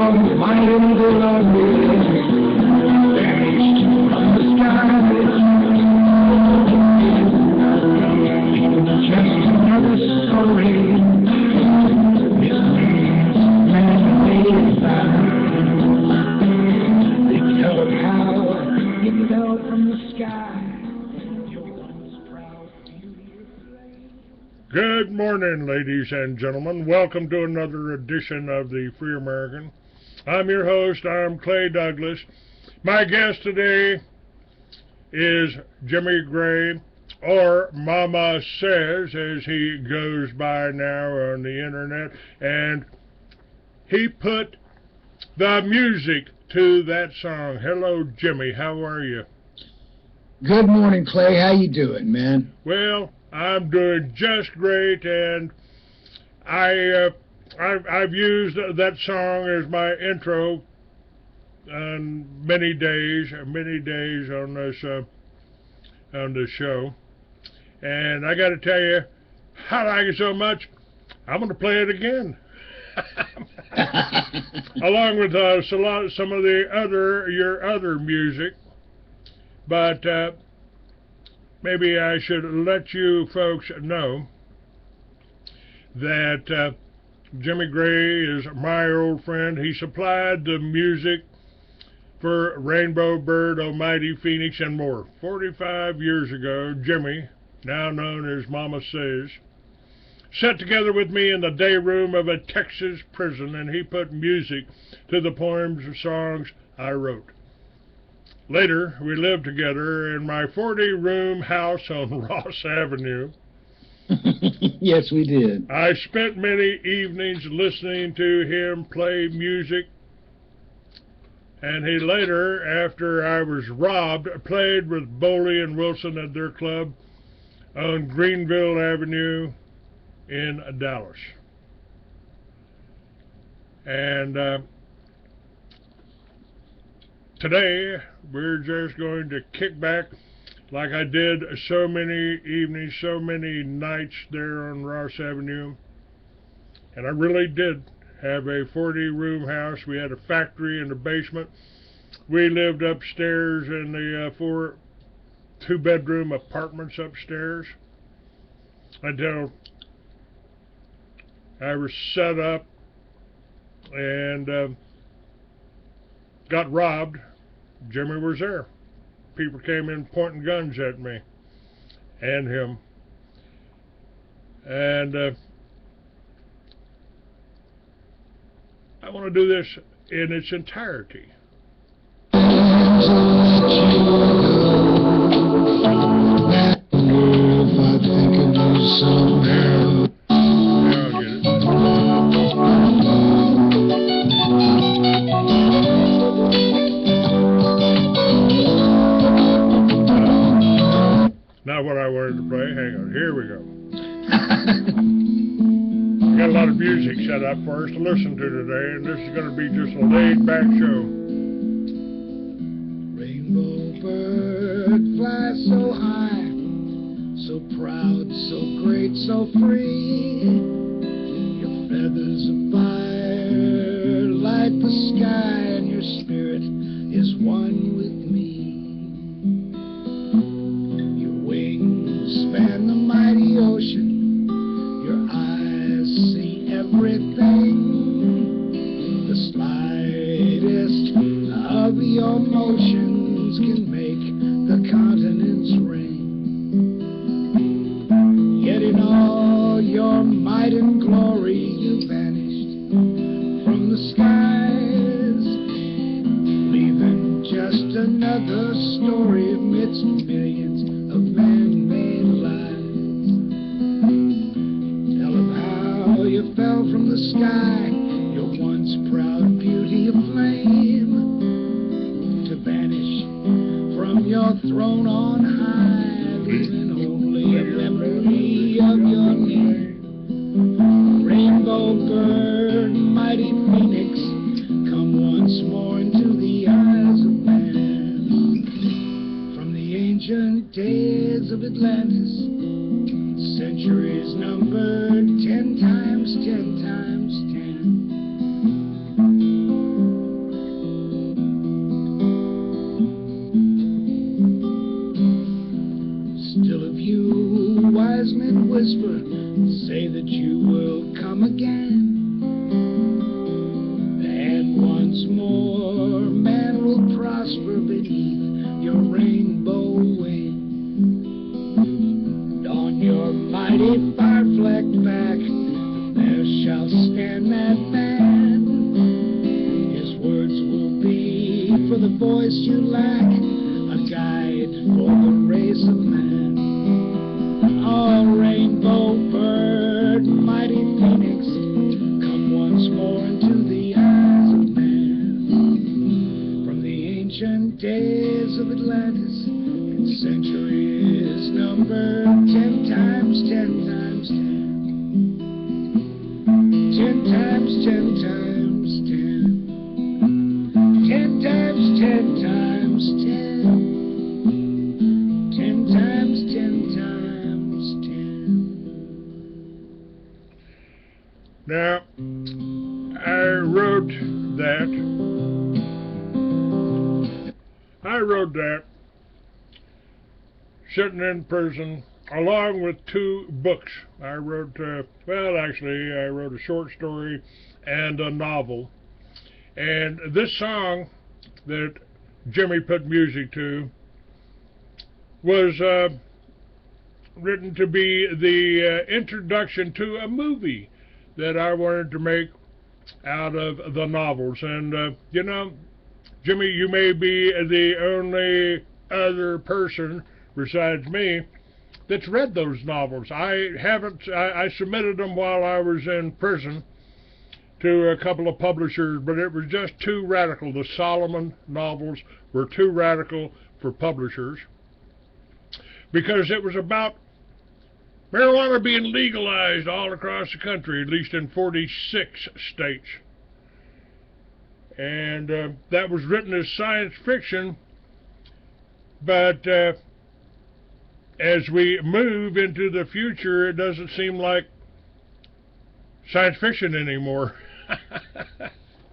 Almighty glory vanished from the sky. Just another story. It means man-made fire. They tell of how it fell from the sky. Your once proud beauty of Frey. Good morning, ladies and gentlemen. Welcome to another edition of the Free American. I'm your host. I'm Clay Douglas. My guest today is Jimmy Gray, or Mama Saiz, as he goes by now on the internet, and he put the music to that song. Hello, Jimmy. How are you? Good morning, Clay. How you doing, man? Well, I'm doing just great, and I've used that song as my intro on many days on this show, and I got to tell you, I like it so much, I'm going to play it again, along with some of your other music, but maybe I should let you folks know that Jimmy Gray is my old friend. He supplied the music for Rainbow Bird, Almighty Phoenix, and more. 45 years ago, Jimmy, now known as Mama Saiz, sat together with me in the day room of a Texas prison, and he put music to the poems and songs I wrote. Later, we lived together in my 40-room house on Ross Avenue. Yes, we did. I spent many evenings listening to him play music, and he later, after I was robbed, played with Boley and Wilson at their club on Greenville Avenue in Dallas. And today, we're just going to kick back like I did so many evenings, so many nights there on Ross Avenue. And I really did have a 40-room house. We had a factory in the basement. We lived upstairs in the 4 two-bedroom apartments upstairs until I was set up and got robbed. Jimmy was there. People came in pointing guns at me and him. And I want to do this in its entirety. Not what I wanted to play. Hang on. Here we go. I got a lot of music set up for us to listen to today, and this is going to be just a laid-back show. Rainbow bird flies so high, so proud, so great, so free. Your feathers of fire light the sky, and your spirit is one with me. Span the mighty ocean, your eyes see everything. The slightest of your motions can make the continents ring. Yet in all your might and glory you vanished from the skies, leaving just another voice you lack, a guide for the race of man. Oh, rainbow bird, mighty phoenix, come once more into the eyes of man. From the ancient days of Atlantis, in centuries numbered 10 times 10 times 10. 10 times 10 times 10. 10 times 10 times 10. 10 times 10 times 10. Now, I wrote that sitting in prison along with 2 books. I wrote, I wrote a short story and a novel. And this song that Jimmy put music to was written to be the introduction to a movie that I wanted to make out of the novels. And, you know, Jimmy, you may be the only other person besides me that's read those novels. I haven't. I submitted them while I was in prison to a couple of publishers, but it was just too radical. The Solomon novels were too radical for publishers because it was about marijuana being legalized all across the country, at least in 46 states. And that was written as science fiction, but as we move into the future, it doesn't seem like science fiction anymore.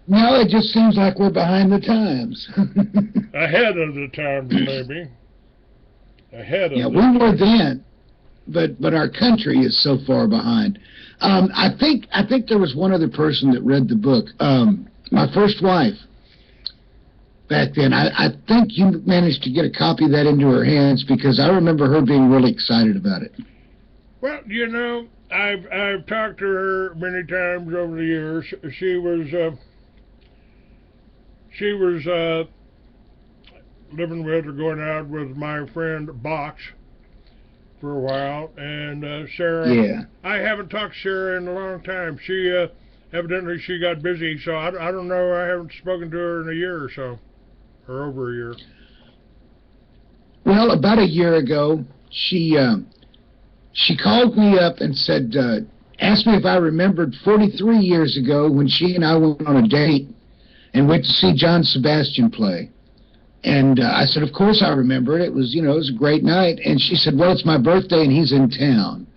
No, it just seems like we're behind the times. Ahead of the times, maybe. Ahead of yeah, we were then, but our country is so far behind. I think there was one other person that read the book. My first wife. Back then, I think you managed to get a copy of that into her hands because I remember her being really excited about it. Well, you know, I've talked to her many times over the years. She was living with or going out with my friend Box for a while, and Sarah. Yeah. I haven't talked to Sarah in a long time. She evidently she got busy, so I don't know. I haven't spoken to her in a year or so. Or over a year. Well, about a year ago, she called me up and said, asked me if I remembered 43 years ago when she and I went on a date and went to see John Sebastian play. And I said, of course I remember it. It was, it was a great night. And she said, well, it's my birthday and he's in town.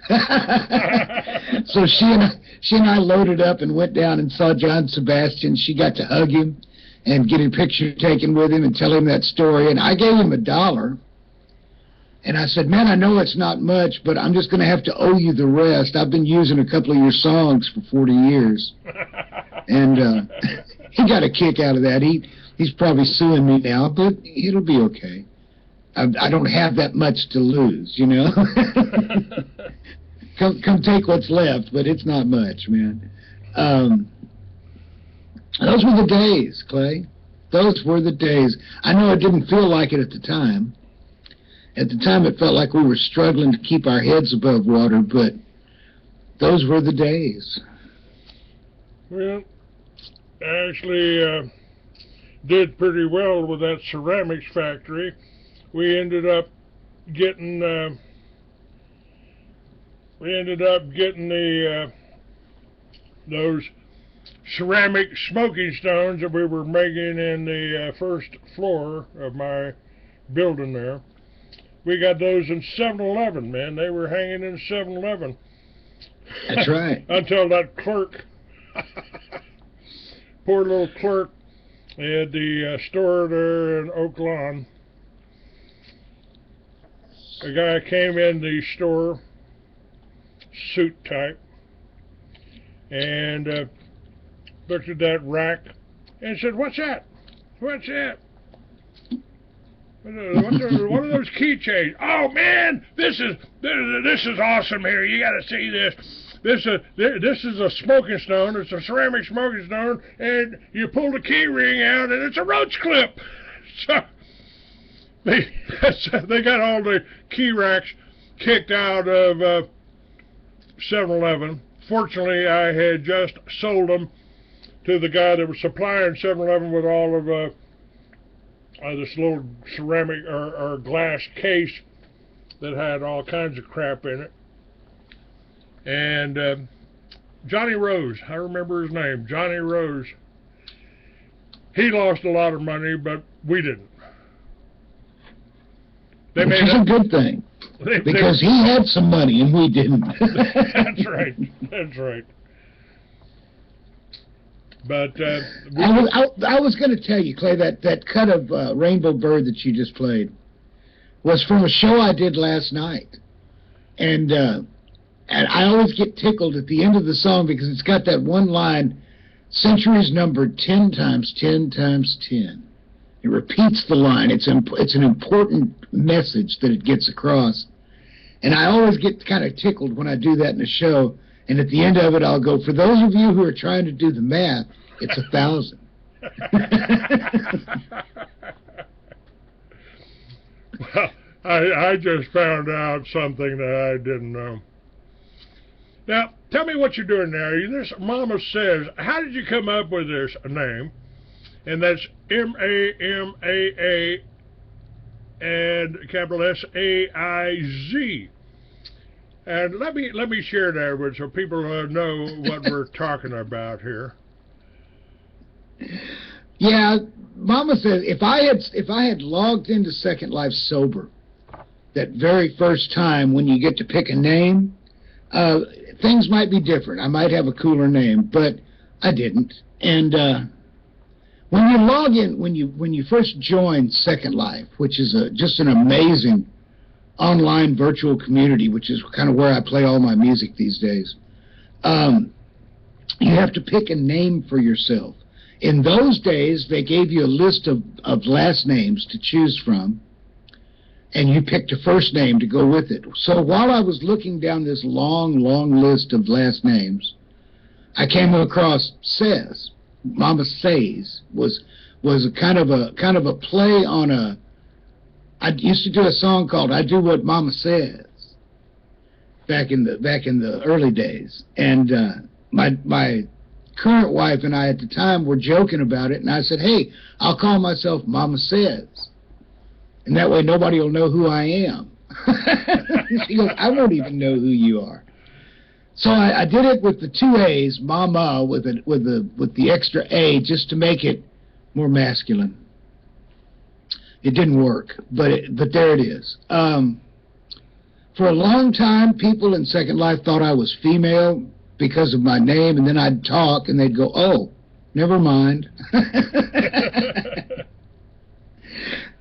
So she and I loaded up and went down and saw John Sebastian. She got to hug him and get a picture taken with him and tell him that story. And I gave him $1. And I said, man, I know it's not much, but I'm just going to have to owe you the rest. I've been using a couple of your songs for 40 years. And he got a kick out of that. He's probably suing me now, but it'll be okay. I don't have that much to lose, Come take what's left, but it's not much, man. Those were the days, Clay. Those were the days. I know it didn't feel like it at the time. At the time, it felt like we were struggling to keep our heads above water, but those were the days. Well, I actually did pretty well with that ceramics factory. We ended up getting those ceramic smoking stones that we were making in the first floor of my building there. We got those in 7-Eleven, man. They were hanging in 7-Eleven. That's right. Until that clerk, poor little clerk at the store there in Oak Lawn, a guy came in the store, suit type, and looked at that rack and said, "What's that? What's that? What are those keychains? Oh man, this is awesome here. You got to see this. This is a smoking stone. It's a ceramic smoking stone, and you pull the key ring out, and it's a roach clip." So they got all the key racks kicked out of 7-Eleven. Fortunately, I had just sold them to the guy that was supplying 7-Eleven with all of this little ceramic or glass case that had all kinds of crap in it. And Johnny Rose, I remember his name, Johnny Rose, he lost a lot of money, but we didn't. Which is a good thing, because he had some money and we didn't. That's right. That's right. But I was going to tell you, Clay, that cut of Rainbow Bird that you just played was from a show I did last night, and I always get tickled at the end of the song because it's got that one line, "Centuries numbered 10 times 10 times 10." It repeats the line. It's an important message that it gets across. And I always get kind of tickled when I do that in a show. And at the end of it, I'll go, for those of you who are trying to do the math, it's 1,000. Well, I just found out something that I didn't know. Now, tell me what you're doing now. This Mama Saiz. How did you come up with this name? And that's M-A-M-A-A and capital S-A-I-Z. And let me share that with so people know what we're talking about here. Yeah, Mama says if I had logged into Second Life sober that very first time when you get to pick a name, things might be different. I might have a cooler name, but I didn't. And when you log in, when you first join Second Life, which is just an amazing online virtual community, which is kind of where I play all my music these days, you have to pick a name for yourself. In those days, they gave you a list of last names to choose from, and you picked a first name to go with it. So while I was looking down this long, long list of last names, I came across Saiz. Mama Saiz was a kind of a play on a. I used to do a song called "I Do What Mama Says" back in the early days, and my current wife and I at the time were joking about it, and I said, "Hey, I'll call myself Mama Saiz, and that way nobody will know who I am." She goes, "I won't even know who you are." So I did it with the 2 A's, Mama, with the extra A, just to make it more masculine. It didn't work, but there it is. For a long time, people in Second Life thought I was female because of my name, and then I'd talk, and they'd go, "Oh, never mind." And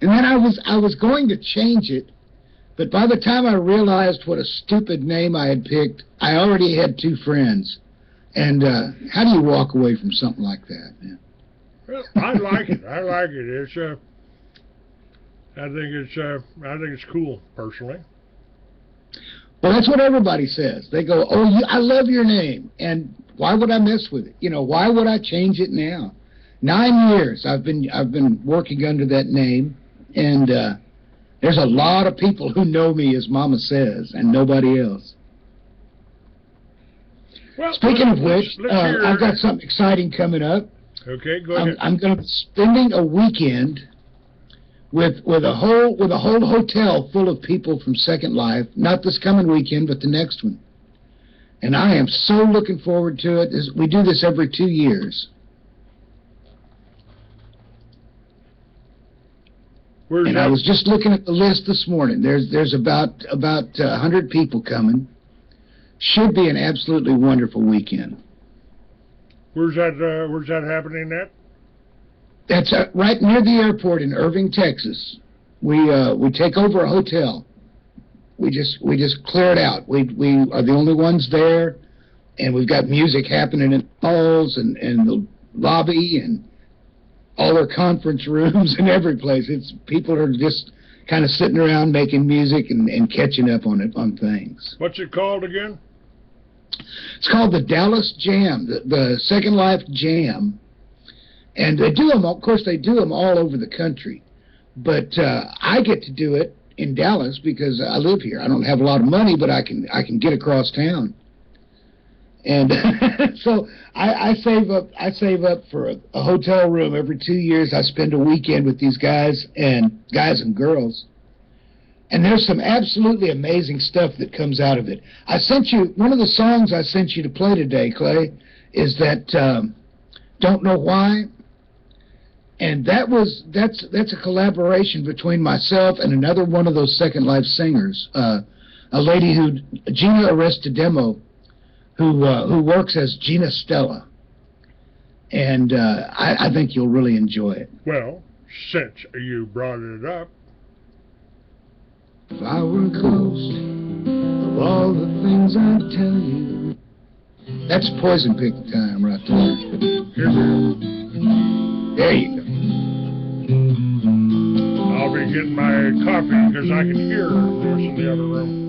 then I was going to change it, but by the time I realized what a stupid name I had picked, I already had 2 friends. And how do you walk away from something like that? Yeah. Well, I like it. I like it. It's I think it's cool personally. Well, that's what everybody says. They go, "Oh, I love your name," and why would I mess with it? Why would I change it now? 9 years I've been working under that name, and there's a lot of people who know me as Mama Saiz and nobody else. Well, speaking of which, I've got something exciting coming up. Okay, go ahead. I'm going to be spending a weekend with a whole hotel full of people from Second Life. Not this coming weekend, but the next one. And I am so looking forward to it. We do this every 2 years. And I was just looking at the list this morning. There's about 100 people coming. Should be an absolutely wonderful weekend. Where's that happening at? That's right near the airport in Irving, Texas. We take over a hotel. We just clear it out. We are the only ones there, and we've got music happening in halls and the lobby and all their conference rooms and every place. People are just kind of sitting around making music and catching up on things. What's it called again? It's called the Dallas Jam, the Second Life Jam, and they do them. Of course, they do them all over the country. But I get to do it in Dallas because I live here. I don't have a lot of money, but I can get across town. And so I save up for a hotel room every 2 years. I spend a weekend with these guys and girls. And there's some absolutely amazing stuff that comes out of it. I sent you, one of the songs I sent you to play today, Clay, is that Don't Know Why. And that's a collaboration between myself and another one of those Second Life singers, a lady Gina Aristodemo, who works as Gina Stella. And I think you'll really enjoy it. Well, since you brought it up. If I were a ghost of all the things I'd tell you. That's poison pick time right there. Here it is. There you go. I'll be getting my coffee because I can hear this in the other room.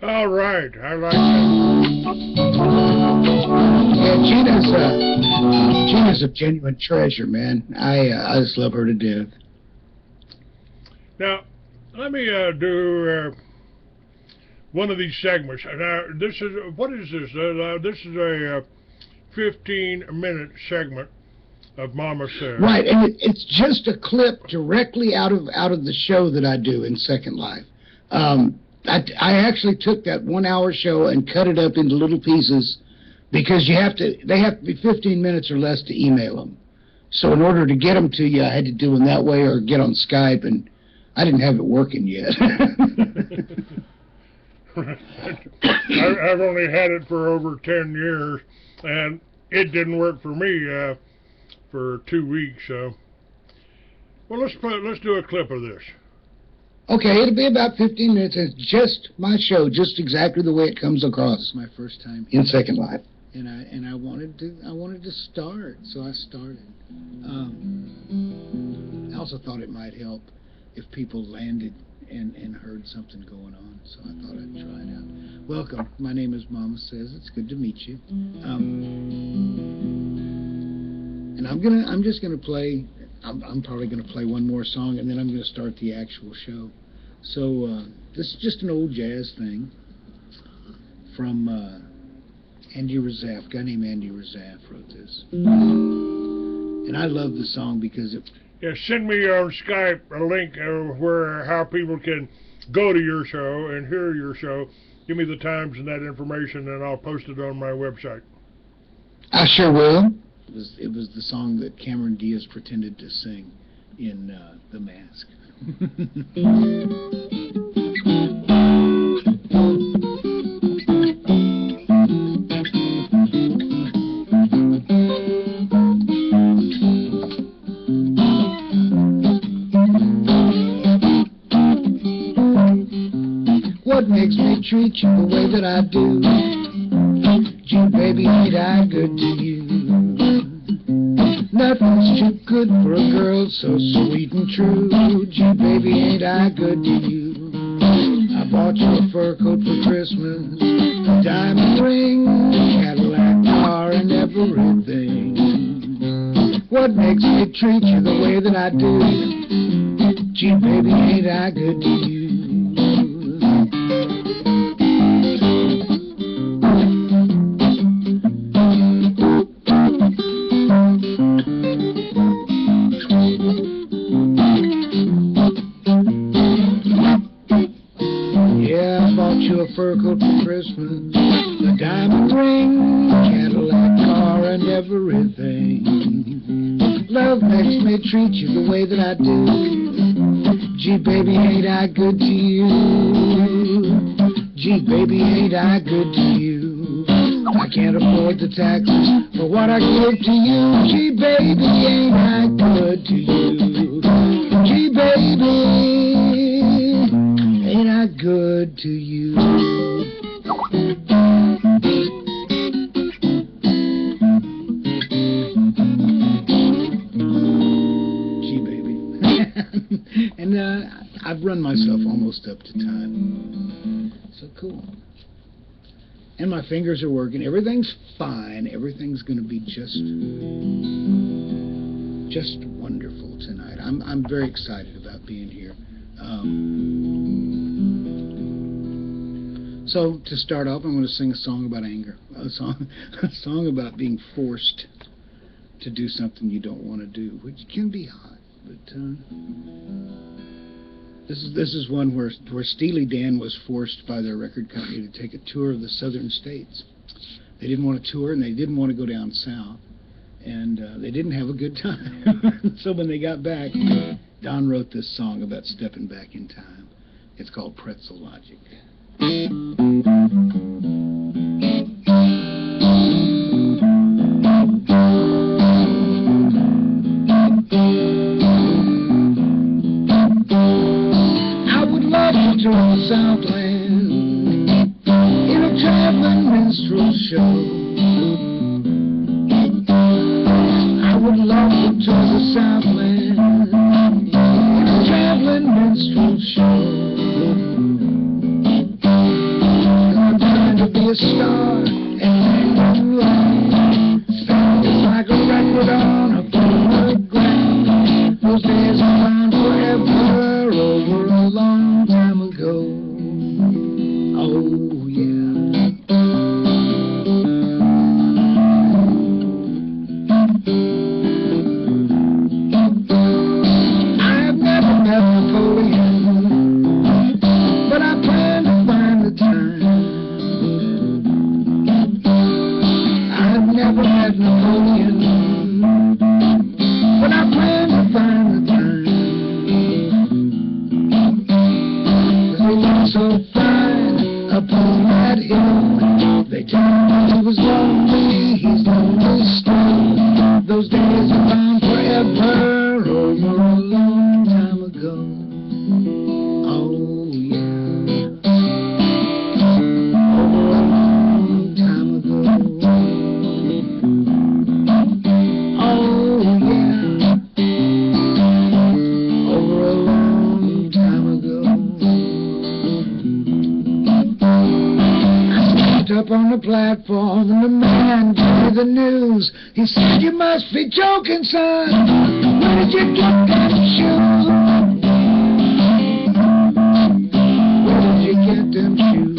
All right, I like that. Yeah, Gina's a genuine treasure, man. I just love her to death. Now, let me do one of these segments. Now, this is, what is this? This is a 15-minute segment of Mama Saiz. Right, and it's just a clip directly out of the show that I do in Second Life. I actually took that 1 hour show and cut it up into little pieces because they have to be 15 minutes or less to email them. So in order to get them to you, I had to do them that way or get on Skype, and I didn't have it working yet. I've only had it for over 10 years, and it didn't work for me for 2 weeks. So, well, let's do a clip of this. Okay, it'll be about 15 minutes. It's just my show, just exactly the way it comes across. It's my first time in Second Life. And I wanted to start, so I started. I also thought it might help if people landed and heard something going on, so I thought I'd try it out. Welcome. My name is Mama Saiz. It's good to meet you. And I'm just gonna play. I'm probably gonna play one more song, and then I'm gonna start the actual show. So this is just an old jazz thing from Andy Razaf. A guy named Andy Razaf wrote this, and I love the song because it. Yeah, send me on Skype a link where how people can go to your show and hear your show. Give me the times and that information, and I'll post it on my website. I sure will. It was the song that Cameron Diaz pretended to sing in The Mask. What makes me treat you the way that I do? Gee, baby, ain't I good to you? Nothing's too good for a girl so sweet and true. Gee, baby, ain't I good to you? I bought you a fur coat for Christmas, a diamond ring, a Cadillac car, and everything. What makes me treat you the way that I do? Gee, baby, ain't I good to you? Fur coat for Christmas, a diamond ring, Cadillac car, and everything. Love makes me treat you the way that I do. Gee, baby, ain't I good to you? Gee, baby, ain't I good to you? I can't afford the taxes for what I give to you. Gee, baby, ain't I good to you? Gee, baby, ain't I good to you? Gee, baby. And I've run myself almost up to time. So cool. And my fingers are working. Everything's fine. Everything's going to be just wonderful tonight. I'm very excited about being here. So to start off, I'm going to sing a song about anger, a song about being forced to do something you don't want to do, which can be hot. But this is one where Steely Dan was forced by their record company to take a tour of the southern states. They didn't want to tour, and they didn't want to go down south, and they didn't have a good time. So when they got back, Don wrote this song about stepping back in time. It's called Pretzel Logic. I would love to tour the Southland in a traveling minstrel show. I would love to tour the Southland in a traveling minstrel show. Be a star and hang around. It's like a record on a phonograph. Those days are gone forever, over a long time ago. Oh yeah. I have never met Napoleon, but I plan to find the time. Never met Napoleon, but I plan to find the time. 'Cause they look so fine upon that hill. They tell me he was lonely, he's lonely Stepped up on the platform and the man gave me the news. He said, you must be joking, son. Where did you get them shoes? Where did you get them shoes?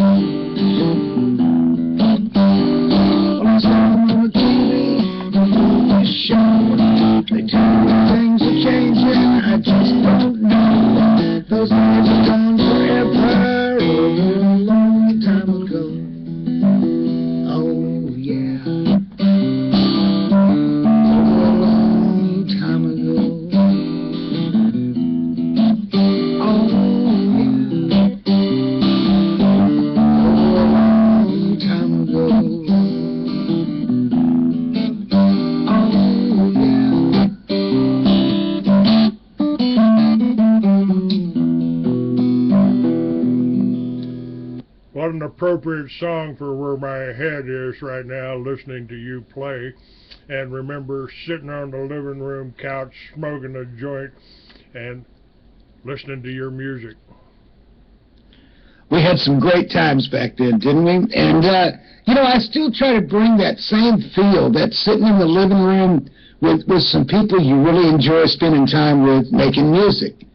Well, I saw them on the TV, on the show. They tell me things are changing, I just don't know. Those days are gone forever, over a long time ago. Oh, yeah. Over a long time ago. Oh, yeah. Over a long time ago. Oh, yeah. What an appropriate song for where my head is right now, listening to you play. And remember sitting on the living room couch, smoking a joint, and listening to your music. We had some great times back then, didn't we? And, you know, I still try to bring that same feel, that sitting in the living room with some people you really enjoy spending time with making music.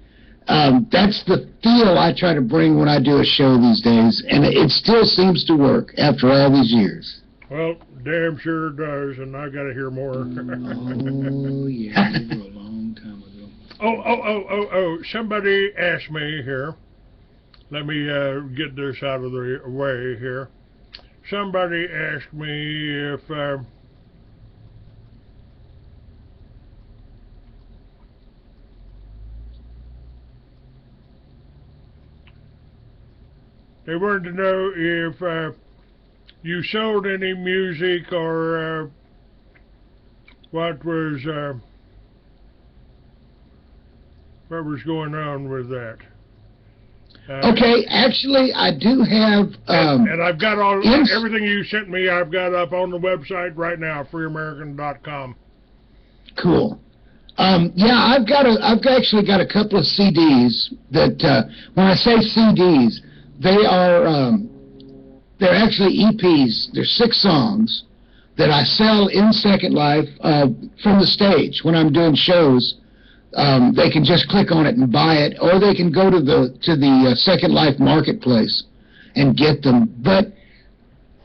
That's the feel I try to bring when I do a show these days, and it still seems to work after all these years. Well, damn sure it does, and I got to hear more. Oh, yeah, over a long time ago. Oh, somebody asked me here. Let me get this out of the way here. Somebody asked me if they wanted to know if you sold any music or what was going on with that. Okay, actually, I do have... and I've got everything you sent me, I've got up on the website right now, freeamerican.com. Cool. Yeah, I've actually got a couple of CDs that, when I say CDs, they are, they're actually EPs. They're 6 songs that I sell in Second Life from the stage when I'm doing shows. They can just click on it and buy it, or they can go to the Second Life marketplace and get them. But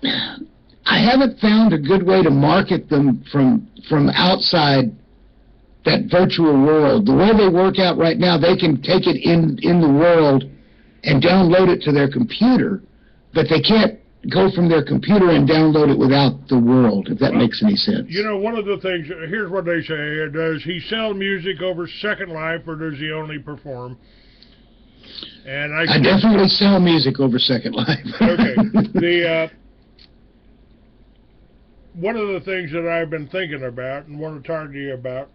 I haven't found a good way to market them from outside that virtual world. The way they work out right now, they can take it in the world and download it to their computer, but they can't go from their computer and download it without the world, if that makes any sense. You know, one of the things, here's what they say, does he sell music over Second Life, or does he only perform? And I definitely sell music over Second Life. Okay. One of the things that I've been thinking about and want to talk to you about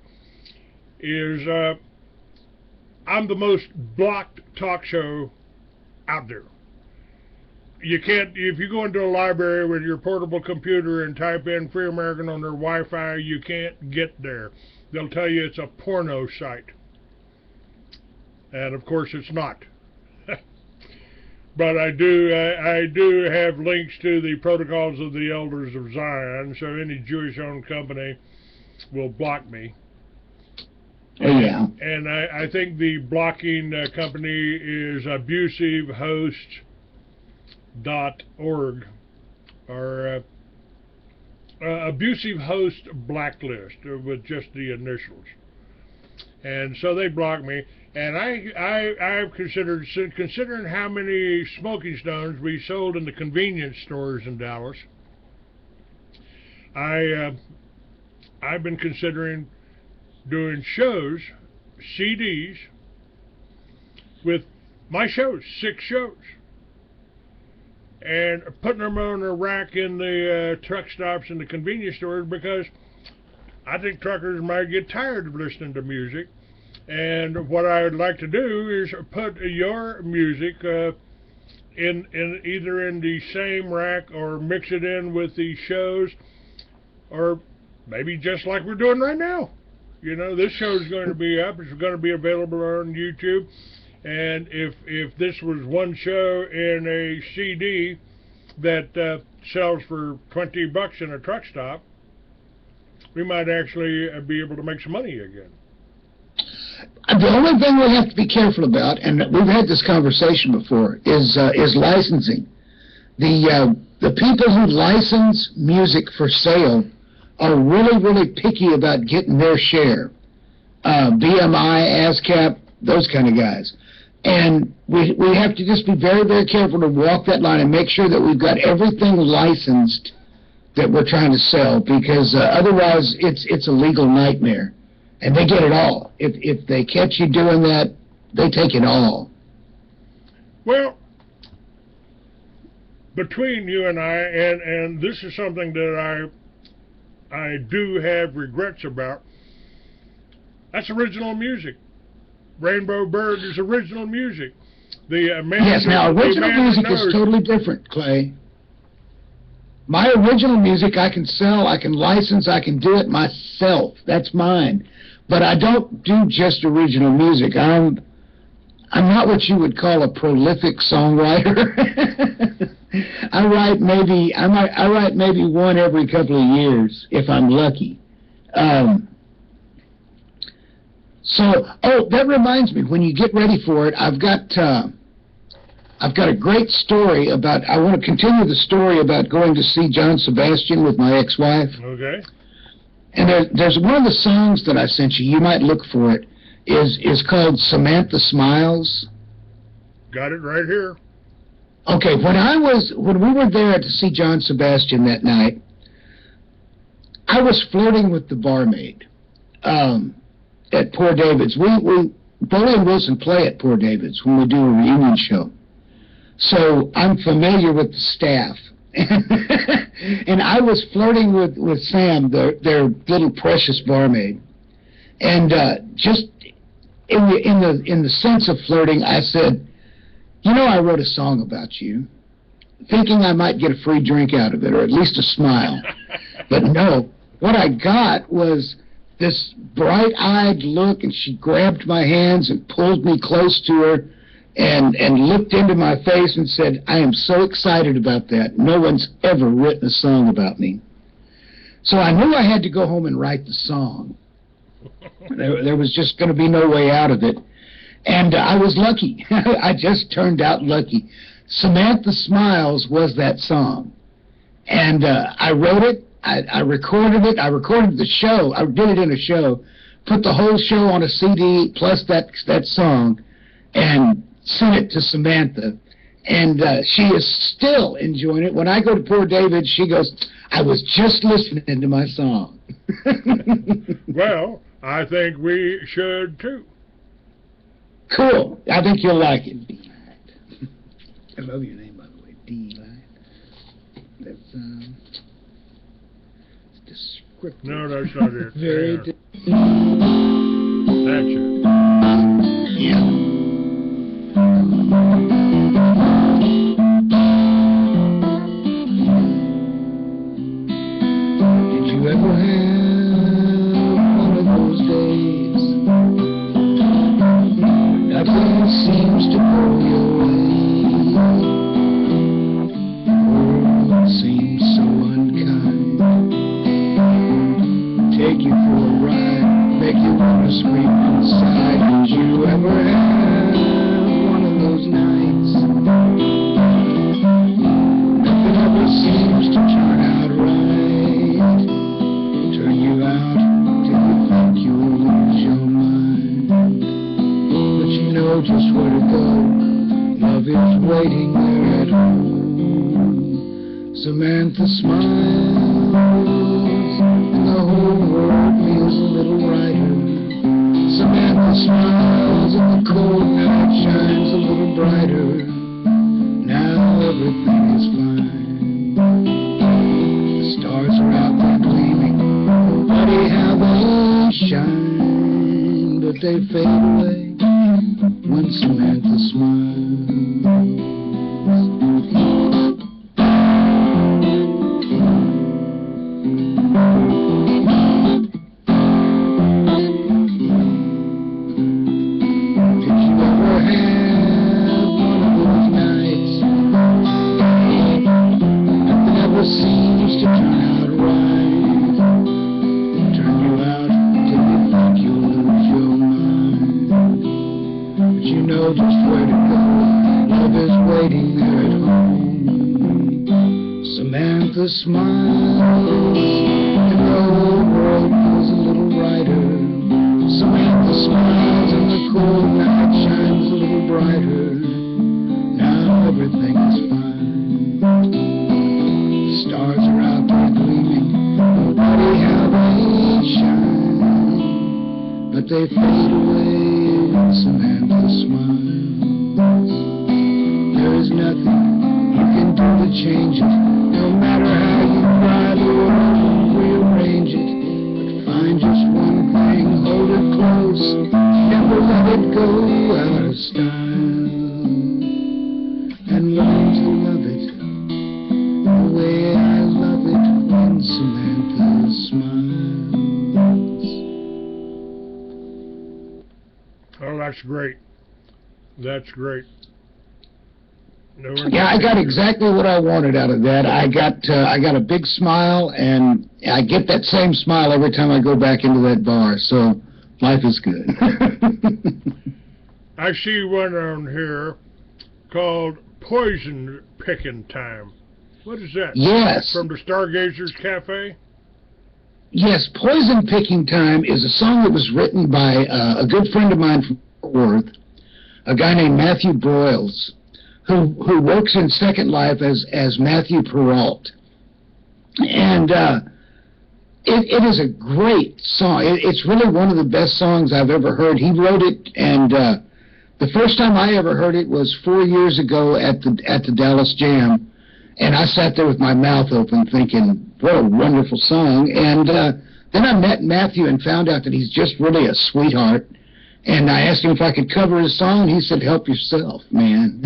is I'm the most blocked talk show out there. You can't, if you go into a library with your portable computer and type in Free American on their Wi-Fi, you can't get there. They'll tell you it's a porno site. And of course it's not. But I do have links to the Protocols of the Elders of Zion, so any Jewish-owned company will block me. Oh, yeah. And I think the blocking company is abusivehost.org, or Abusive Host Blacklist, with just the initials. And so they blocked me. And I've considered, considering how many smoking stones we sold in the convenience stores in Dallas, I've been considering doing shows, CDs, with my shows, 6 shows, and putting them on a rack in the truck stops and the convenience stores, because I think truckers might get tired of listening to music. And what I would like to do is put your music in either in the same rack, or mix it in with the shows, or maybe just like we're doing right now. You know, this show is going to be up. It's going to be available on YouTube. And if this was one show in a CD that sells for $20 in a truck stop, we might actually be able to make some money again. The only thing we have to be careful about, and we've had this conversation before, is licensing. The people who license music for sale are really, really picky about getting their share. BMI, ASCAP, those kind of guys. And we have to just be very, very careful to walk that line and make sure that we've got everything licensed that we're trying to sell, because otherwise it's a legal nightmare. And they get it all. If they catch you doing that, they take it all. Well, between you and I, and this is something that I do have regrets about, that's original music. Rainbow Bird is original music. Yes, now original music is totally different, Clay. My original music I can sell, I can license, I can do it myself. That's mine. But I don't do just original music. I'm not what you would call a prolific songwriter. I write maybe one every couple of years if I'm lucky. That reminds me, when you get ready for it, I've got a great story about. I want to continue the story about going to see John Sebastian with my ex-wife. Okay. And there's one of the songs that I sent you. You might look for it. Is called Samantha Smiles. Got it right here. Okay, when we were there to see John Sebastian that night, I was flirting with the barmaid at Poor David's. Boley and Wilson play at Poor David's when we do a reunion show. So I'm familiar with the staff. And I was flirting with Sam, their little precious barmaid. And just in the sense of flirting, I said, I wrote a song about you, thinking I might get a free drink out of it, or at least a smile. But no, what I got was this bright-eyed look, and she grabbed my hands and pulled me close to her and looked into my face and said, I am so excited about that. No one's ever written a song about me. So I knew I had to go home and write the song. There was just going to be no way out of it. And I was lucky. I just turned out lucky. Samantha Smiles was that song. And I wrote it. I recorded it. I recorded the show. I did it in a show. Put the whole show on a CD plus that song. And sent it to Samantha. And she is still enjoying it. When I go to Poor David, she goes, I was just listening to my song. Well, I think we should too. Cool. I think you'll like it. D-Light. I love your name, by the way. D-Light. That's it's descriptive. No, that's not it. Very That's it. Yeah. Did you ever have one of those days when nothing seems to go your way? The world seems so unkind. Take you for a ride, make you want to scream inside. Did you ever have one of those nights? Nothing ever seems to turn out right. Turn you out till you think you'll lose your mind. But you know just where to go. Love is waiting there at home. Samantha smiles, and the whole world feels a little brighter. Samantha smiles, and the cold night shines a little brighter. Now everything is fine. The stars are out there gleaming. Funny how they shine, but they fade away when Samantha smiles. seems to turn out right. Turn you out till you think you'll lose your mind. But you know just where to go. Love is waiting there at home. Samantha smiles, and the whole world feels a little brighter. Samantha smiles, and the cold night shines a little brighter. Now everything is fine. The stars are out there gleaming, nobody how they shine. But they fade away when Samantha smiles. There is nothing you can do to change it. No matter how you try to rearrange it, but find just one thing, hold it close, never let it go out of style, and learn to love it the way I love it when Samantha smiles. Oh, that's great. That's great. No, Yeah, I got exactly what I wanted out of that. I got a big smile, and I get that same smile every time I go back into that bar. So life is good. I see one on here called Poison Picking Time. What is that? Yes. From the Stargazers Cafe? Yes, Poison Picking Time is a song that was written by a good friend of mine from Fort Worth, a guy named Matthew Broyles, who works in Second Life as Matthew Peralt. And it is a great song. It's really one of the best songs I've ever heard. He wrote it, and the first time I ever heard it was 4 years ago at the Dallas Jam, and I sat there with my mouth open thinking, what a wonderful song. And then I met Matthew and found out that he's just really a sweetheart. And I asked him if I could cover his song, and he said, help yourself, man.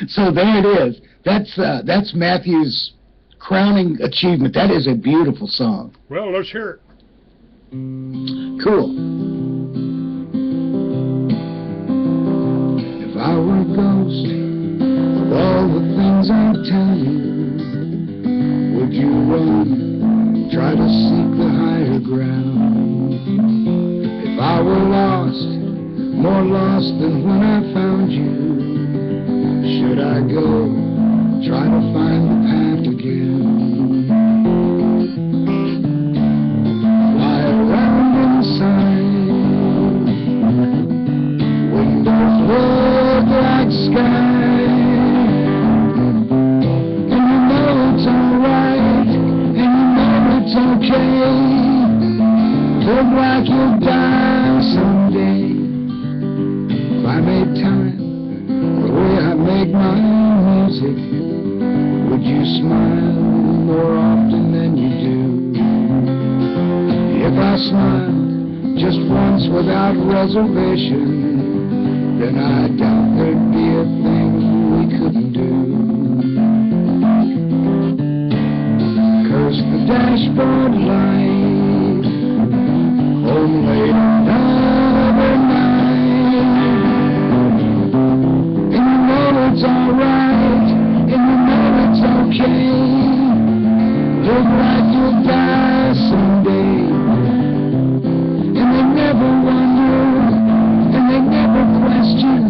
So there it is. That's Matthew's crowning achievement. That is a beautiful song. Well, let's hear it. Cool. If I were a ghost of all the things I tell you, would you run, try to seek the higher ground? If I were lost, more lost than when I found you, should I go, try to find the path again? Fly around inside, windows look like sky, and you know it's alright, and you know it's okay. Look like you'll die someday. If I made time the way I make my music, would you smile more often than you do? If I smiled just once without reservation, then I doubt there'd be a thing we couldn't do. Curse the dashboard light, home late another night, and you know it's alright, and you know it's okay. Look like you'll die someday, and they never wonder, and they never question.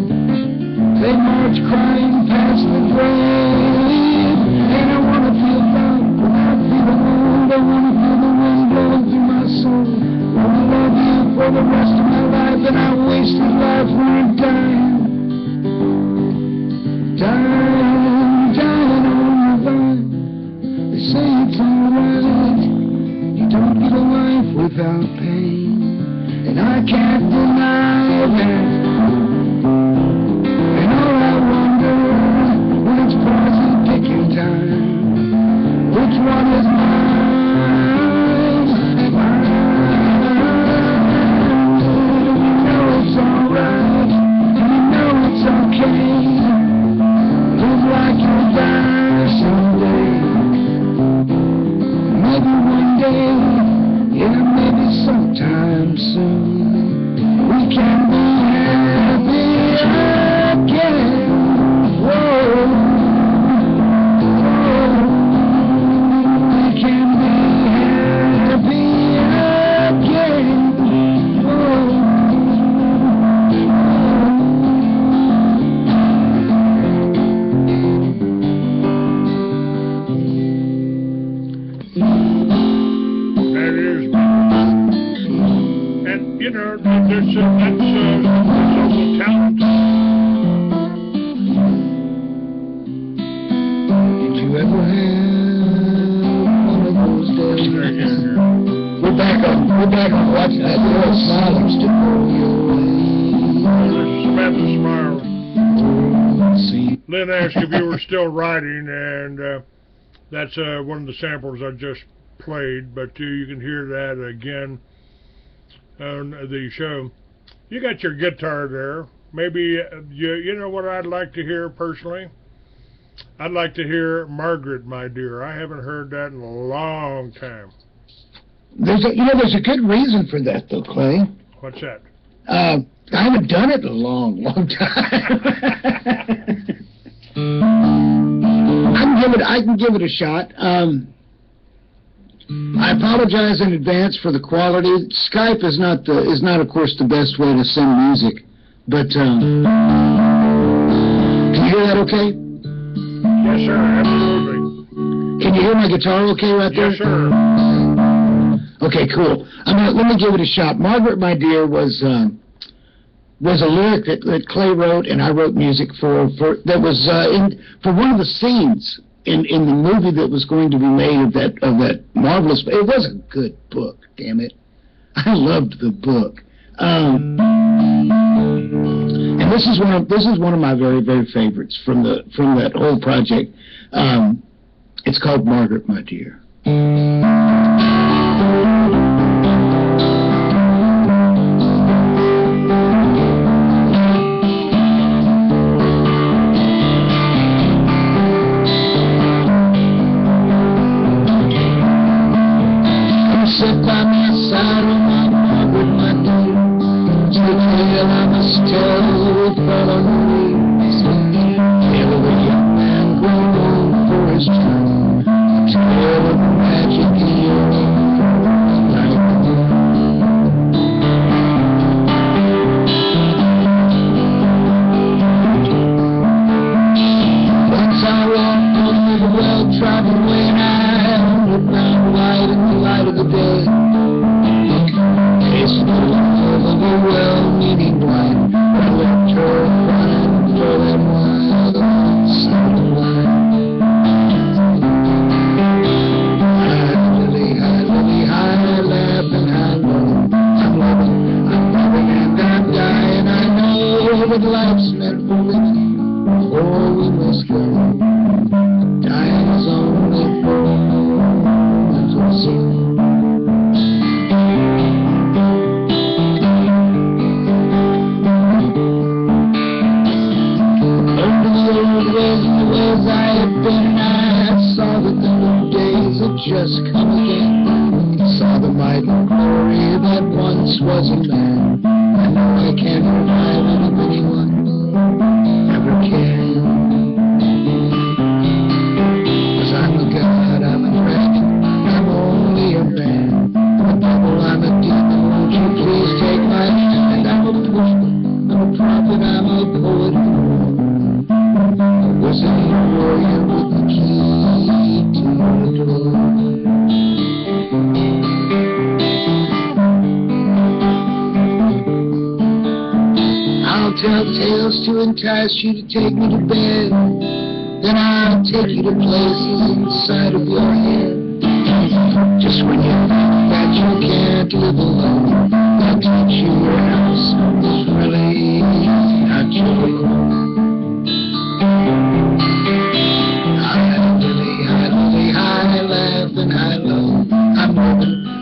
They march crying past the grave, and I wanna feel love when I feel the wind. I wanna feel the wind blowing through my soul. I love you for the rest of my life, and I wasted life when I'm dying. Dying on the vine. They say it's alright, you don't get a life without pain, and I can't deny that. And all I wonder, when it's poison picking time, which one is mine? Sometime soon, we you know, that's local talent. Did you ever have one of those days? We're back on watching that girl Smiles to blow your way. This is Samantha Smiles. Lynn asked if you were still writing, and that's one of the samples I just played, but you can hear that again on the show. You got your guitar there. Maybe, you know what I'd like to hear personally? I'd like to hear Margaret, My Dear. I haven't heard that in a long time. There's a good reason for that, though, Clay. What's that? I haven't done it in a long time. I can give it a shot. I apologize in advance for the quality. Skype is not, of course, the best way to send music, but can you hear that okay? Yes, sir. Absolutely. Can you hear my guitar okay right there? Yes, sir. Okay, cool. Let me give it a shot. Margaret, My Dear was a lyric that Clay wrote, and I wrote music for that was for one of the scenes in the movie that was going to be made of that marvelous. It was a good book, damn it. I loved the book. And this is one of my very, very favorites from that whole project. It's called Margaret, My Dear. Sit by my side, oh my Margaret, my dear. It's the tale I must tell with all on the knees. Tale of a young man grown old for his time. Tale of the magic year like once I walked on the well-trodden way, and I looked down wide in the light of the day. Tasted the love of a well-meaning wife. I left her crying for that wild sound of life. High lily, high, laughing, high low. I'm loving, and I'm dying. I know that life's meant for living, before we must go. Dying is only for a moment or so. Over the old ways and the ways I have been, I saw that the new days had just come again. Saw the might and glory that once was a man. I know I can't revive it if anyone ever can. I'm a god, I'm a dragon, I'm only a man. I'm a devil, I'm a demon, won't you please take my hand? I'm a pusher, I'm a prophet, I'm a poet. A wizard, a warrior with the key to the door. I'll tell tales to entice you to take me to bed. Then I'll take you to places inside of your head. Just when you think that you can't live alone, I'll teach you your house is really not your own. High, laughing, high, low.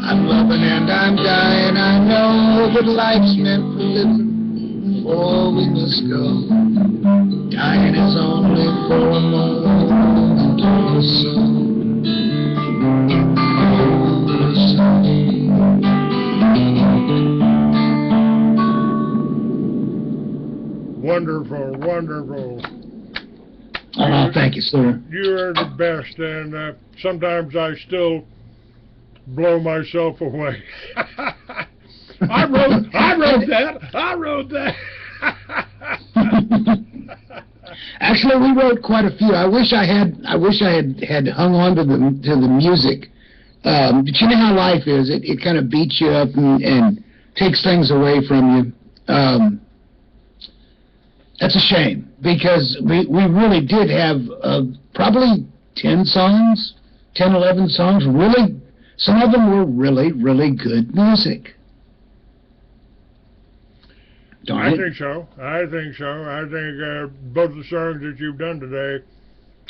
I'm loving, and I'm dying. I know that life's meant for living, before we must go. Dying is only for a moment or so. Wonderful, wonderful. Oh, thank you, sir. You are the best, and sometimes I still blow myself away. I wrote that. Actually, we wrote quite a few. I wish I had hung on to the music. But you know how life is. It kind of beats you up, and takes things away from you. That's a shame, because we really did have probably 10 songs, 10, 11 songs, really, some of them were really, really good music. I think so. I think both the songs that you've done today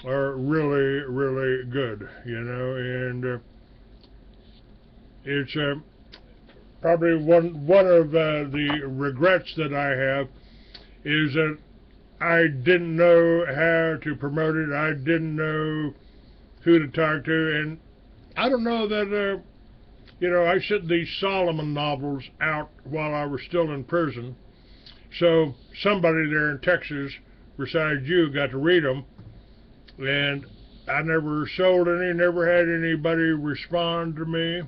are really, really good, you know, and it's probably one of the regrets that I have is that I didn't know how to promote it. I didn't know who to talk to, and I don't know that, you know, I sent these Solomon novels out while I was still in prison, so somebody there in Texas besides you got to read them, and I never sold any, never had anybody respond to me.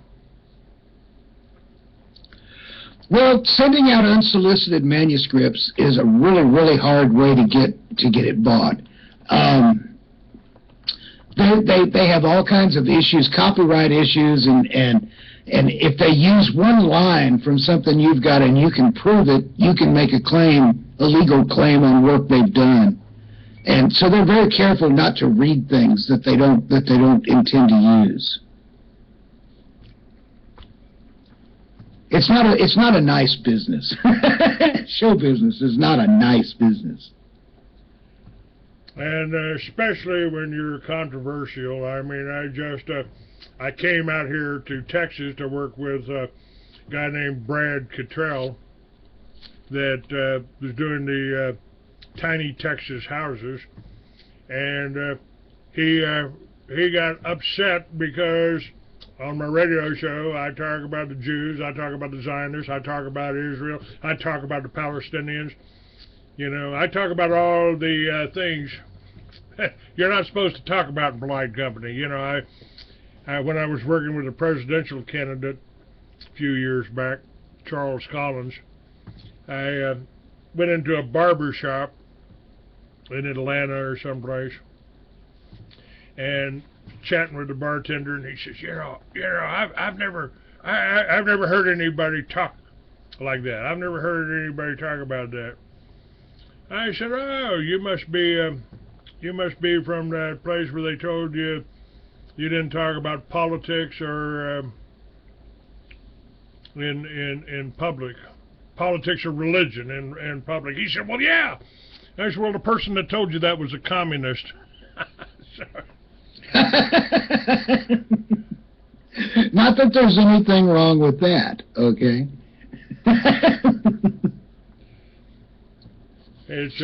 Well, sending out unsolicited manuscripts is a really, really hard way to get it bought. They have all kinds of issues, copyright issues, and if they use one line from something you've got and you can prove it, you can make a claim, a legal claim on work they've done. And so they're very careful not to read things that they don't intend to use. It's not a nice business. Show business is not a nice business. And especially when you're controversial. I mean, I came out here to Texas to work with a guy named Brad Cottrell that was doing the tiny Texas houses, and he got upset because on my radio show, I talk about the Jews, I talk about the Zionists, I talk about Israel, I talk about the Palestinians. You know, I talk about all the things you're not supposed to talk about in polite company. You know, I when I was working with a presidential candidate a few years back, Charles Collins, I went into a barber shop in Atlanta or someplace, and chatting with the bartender, and he says, you know, I've never heard anybody talk like that. I've never heard anybody talk about that. I said, oh, you must be from that place where they told you you didn't talk about politics or in public, politics or religion in public. He said, well, yeah. I said, well, the person that told you that was a communist. So, not that there's anything wrong with that, okay? It's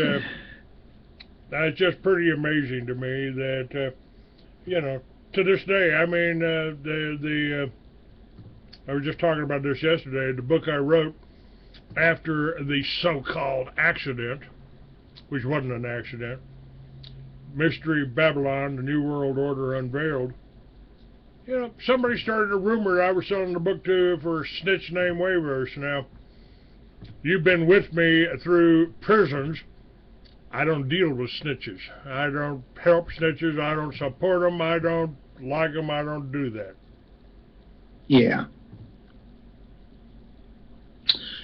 just pretty amazing to me that you know, to this day. I mean, I was just talking about this yesterday. The book I wrote after the so-called accident, which wasn't an accident, Mystery Babylon, the New World Order Unveiled. You know, somebody started a rumor I was selling the book to for snitch name waivers. Now, you've been with me through prisons. I don't deal with snitches. I don't help snitches. I don't support them. I don't like them. I don't do that. Yeah.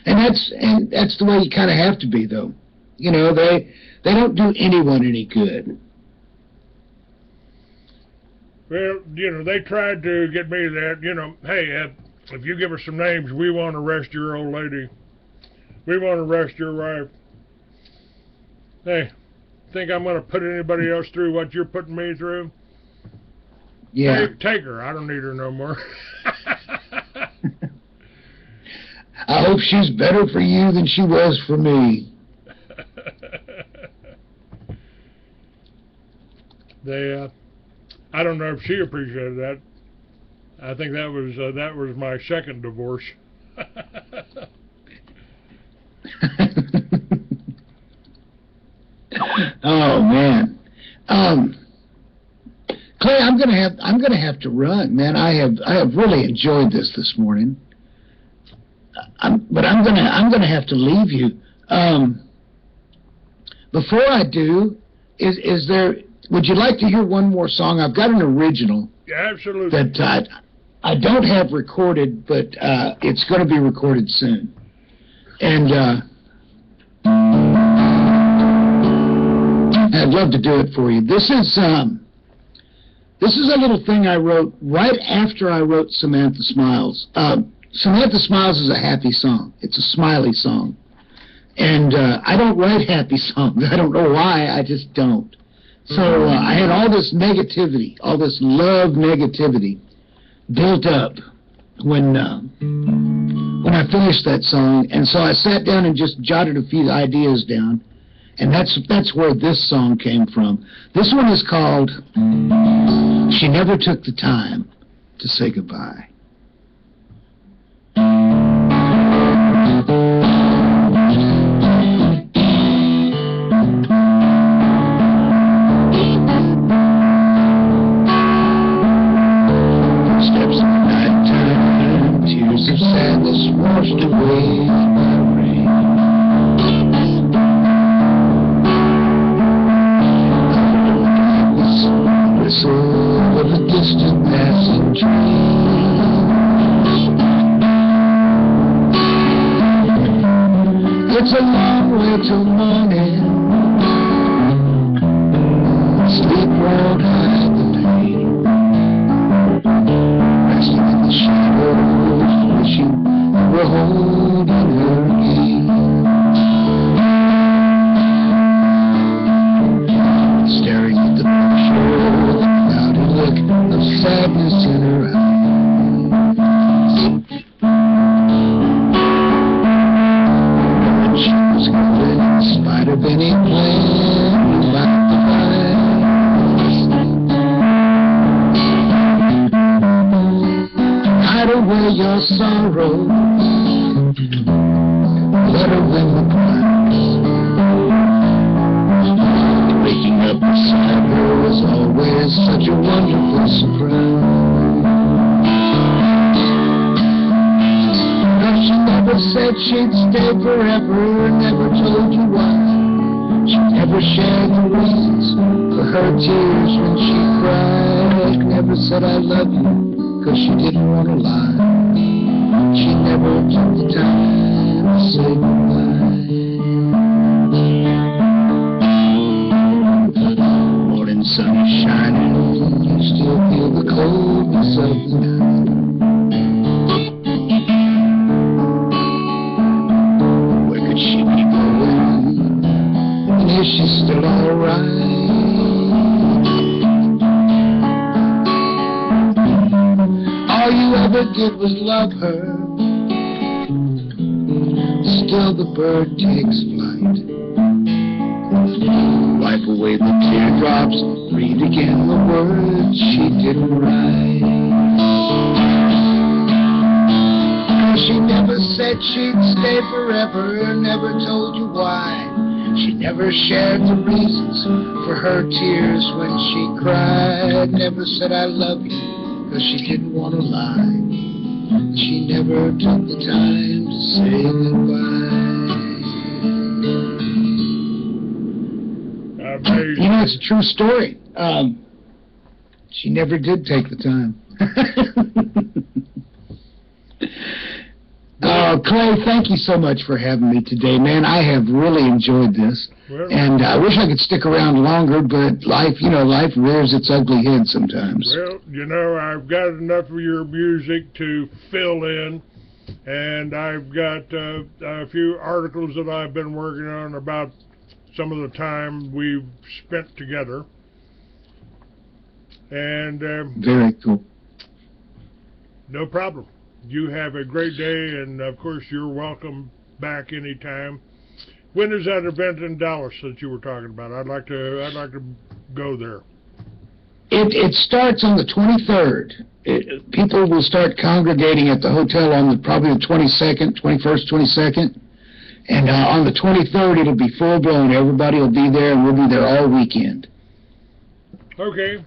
And that's the way you kind of have to be, though. You know, they don't do anyone any good. Well, you know, they tried to get me that, you know, hey, if you give us some names, we want to arrest your old lady. We want to arrest your wife. Hey, think I'm going to put anybody else through what you're putting me through? Yeah. Take her. I don't need her no more. I hope she's better for you than she was for me. I don't know if she appreciated that. I think that was my second divorce. Oh man, Clay, I'm gonna have to run, man. I have really enjoyed this morning. But I'm gonna have to leave you. Before I do, would you like to hear one more song? I've got an original. Yeah, absolutely. That I don't have recorded, but it's going to be recorded soon. And I'd love to do it for you. This is a little thing I wrote right after I wrote Samantha Smiles. Samantha Smiles is a happy song. It's a smiley song. And I don't write happy songs. I don't know why, I just don't. So I had all this negativity, all this love negativity built up when I finished that song. And so I sat down and just jotted a few ideas down. And that's where this song came from. This one is called She Never Took the Time to Say Goodbye. Footsteps in the nighttime, tears of sadness washed away by rain. Whistle of a distant passing train. It's a long way till morning. Sleep won't hide the pain. Resting in the shadows, wishing you were holding her again. Staring at the picture, the cloudy look of sadness in her eyes. And she was going in spite of any plan you might devise. Hide away your sorrows, let her win the prize. Waking up beside her was always such a wonderful surprise. But she never said she'd stay forever, never told you why. She never shared the reasons for her tears when she cried. Never said I love you, 'cause she didn't want to lie. She never took the time to say goodbye. Sun is shining, you still feel the coldness of the night. Where could she be going? And is she still alright? All you ever did was love her. Still the bird takes flight. Wipe away the teardrops, read again the words she didn't write. 'Cause she never said she'd stay forever, never told you why. She never shared the reasons for her tears when she cried. Never said I love you, 'cause she didn't want to lie. She never took the time to say goodbye. You know, it's a true story. She never did take the time. Clay, thank you so much for having me today, man. I have really enjoyed this. Well, and I wish I could stick around longer, but life rears its ugly head sometimes. Well, you know, I've got enough of your music to fill in, and I've got a few articles that I've been working on about some of the time we've spent together. And very cool. No problem. You have a great day, and of course you're welcome back anytime. When is that event in Dallas that you were talking about? I'd like to go there. It starts on the 23rd. People will start congregating at the hotel on probably the 22nd, 21st, 22nd. And on the 23rd, it'll be full-blown. Everybody will be there, and we'll be there all weekend. Okay.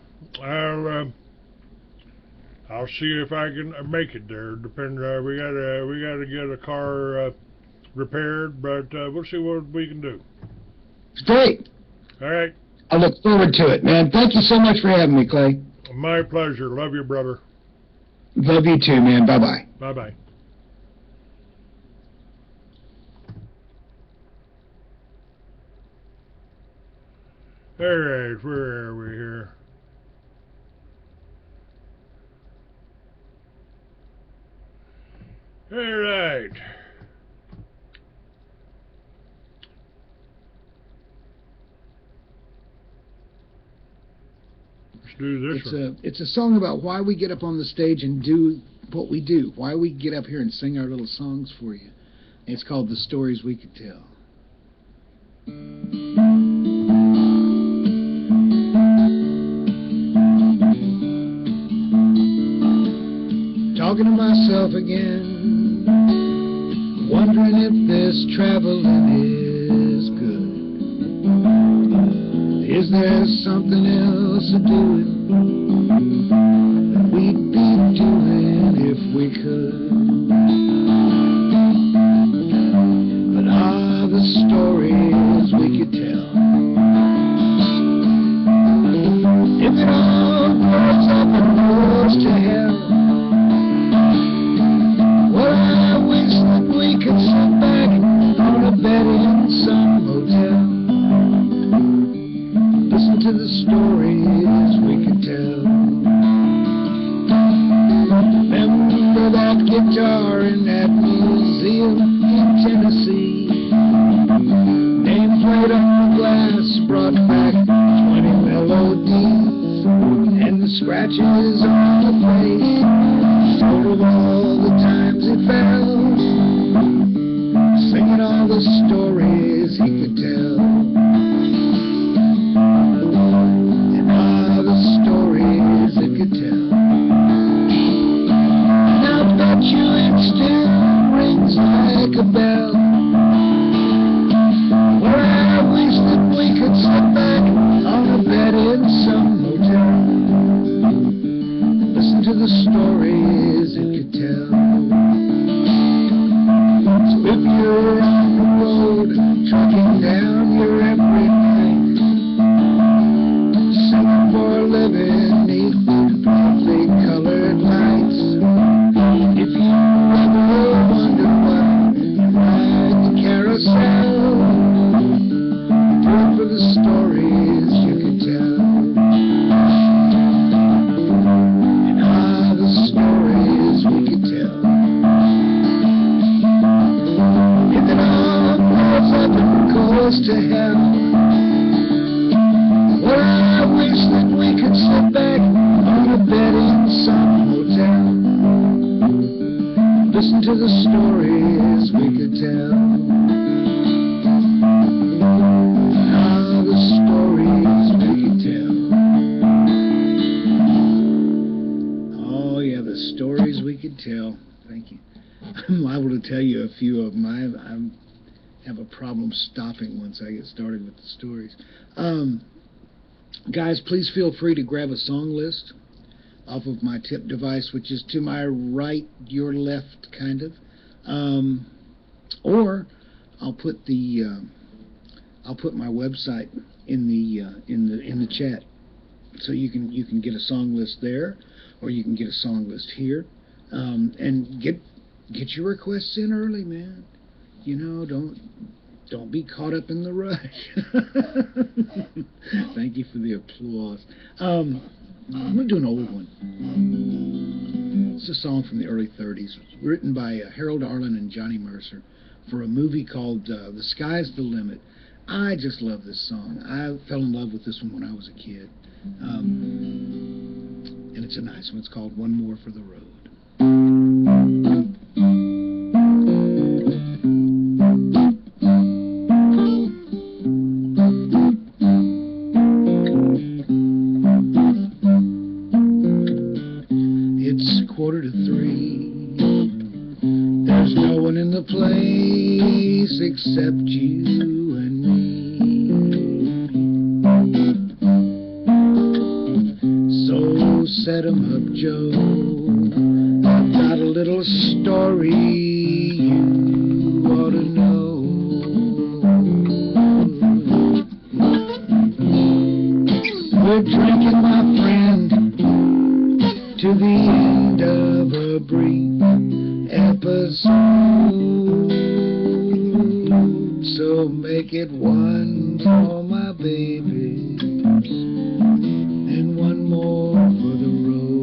I'll see if I can make it there. Depending, we gotta get a car repaired, but we'll see what we can do. Great. All right. I look forward to it, man. Thank you so much for having me, Clay. My pleasure. Love you, brother. Love you too, man. Bye-bye. Bye-bye. All right, where are we here? All right. Let's do this one. It's a song about why we get up on the stage and do what we do. Why we get up here and sing our little songs for you. It's called The Stories We Could Tell. Talking to myself again, wondering if this traveling is good. Is there something else to do that we'd be doing if we could? But the stories we could tell, if it all goes up and goes to hell. Well, I wish that we could sit back on a bed in some hotel, listen to the stories we could tell. Remember that guitar in that museum in Tennessee? Name played on the glass brought back 20 melodies, and the scratches on the face told of all the times he fell, singing all the stories he could tell. And the stories he could tell. And I bet you it still rings like a bell. Well, I wish that we could sit back on a bed in some hotel, listen to the stories it could tell. So if you're on the road, trucking down your every night, singing for a living neath brightly colored lights, if you ever wonder why you ride the carousel, do it for the stories you could tell. Stories we could tell. If it all blows up and goes to hell, well, I wish that we could sit back on a bed in some hotel, listen to the stories we could tell. The stories we could tell. Stories we could tell. Thank you. I'm liable to tell you a few of them. I have a problem stopping once I get started with the stories. Guys, please feel free to grab a song list off of my tip device, which is to my right, your left, kind of. Or I'll put my website in the chat, so you can get a song list there, or you can get a song list here, and get your requests in early, man. You know, don't be caught up in the rush. Thank you for the applause. I'm gonna do an old one. It's a song from the early '30s, written by Harold Arlen and Johnny Mercer for a movie called The Sky's the Limit. I just love this song. I fell in love with this one when I was a kid. And it's a nice one. It's called One More for the Road. It's 2:45. There's no one in the place except you and me. Set 'em up, Joe. I've got a little story you ought to know. We're drinking, my friend, to the end of a brief episode. So make it one for my baby and one more for the road.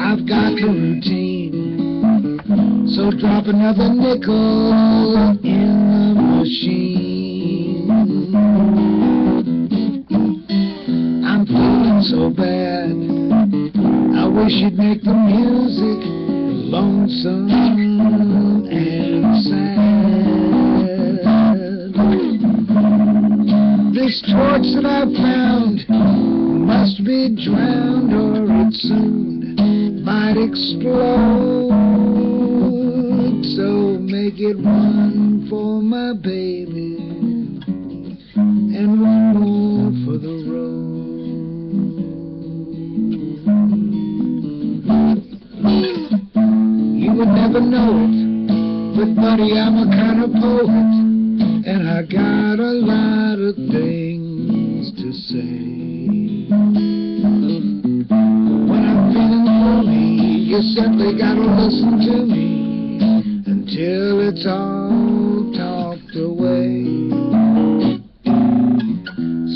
I've got the routine, so drop another nickel in the machine. I'm feeling so bad, I wish you'd make the music lonesome and sad. This torch that I've found must be drowned, or it soon might explode. So make it one for my baby and one more for the road. You would never know it, but buddy, I'm a kind of poet, and I got a lot of things to say. When I'm feeling lonely, you simply gotta listen to me until it's all talked away.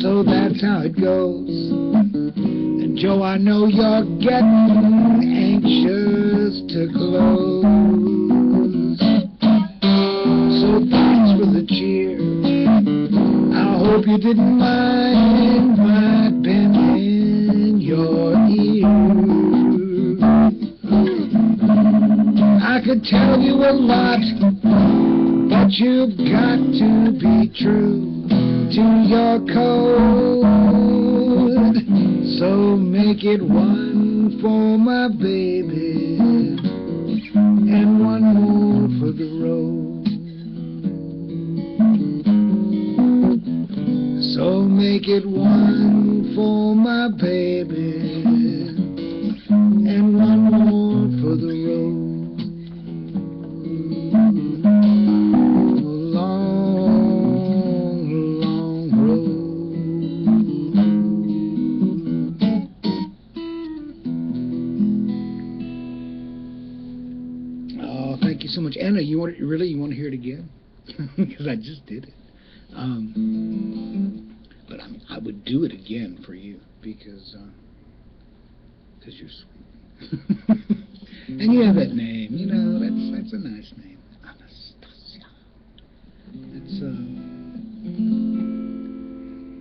So that's how it goes. And Joe, I know you're getting anxious to close. So thanks for the cheer. I hope you didn't mind my pen in your ear. I could tell you a lot, but you've got to be true to your code. So make it one for my baby and one more for the road. So make it one for my baby and one more for the road. So much. Anna, you want to hear it again? Because I just did it. But I would do it again for you because you're sweet. And you have that name, you know, that's a nice name. Anastasia.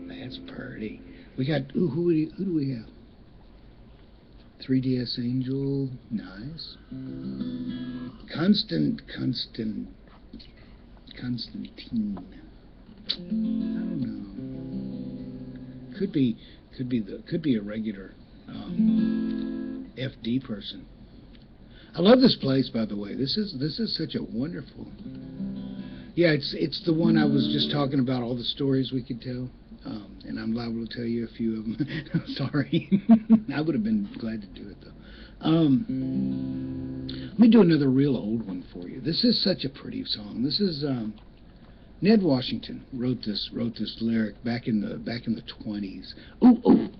That's pretty. We got who do we have? 3DS Angel, nice. Constantine. I don't know. Could be a regular FD person. I love this place, by the way. This is such a wonderful. Yeah, it's the one I was just talking about. All the stories we could tell. And I'm liable to tell you a few of them. Sorry. I would have been glad to do it, though. Let me do another real old one for you. This is such a pretty song. This is Ned Washington wrote this lyric back in the 20s.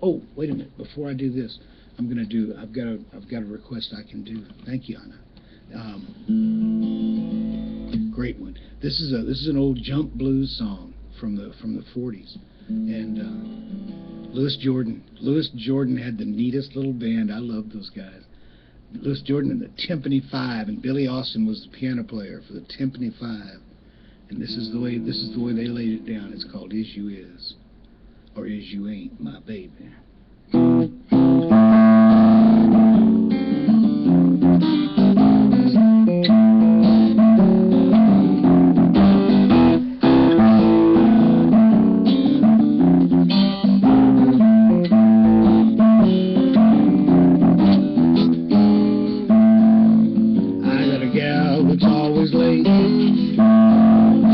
Oh, wait a minute. Before I do this, I've got a request I can do. Thank you, Anna. Great one. This is an old jump blues song from the 40s. And Louis Jordan had the neatest little band. I love those guys. Louis Jordan and the Timpani Five, and Billy Austin was the piano player for the Timpani Five. And this is the way they laid it down. It's called "Is You Is," or "Is You Ain't My Baby."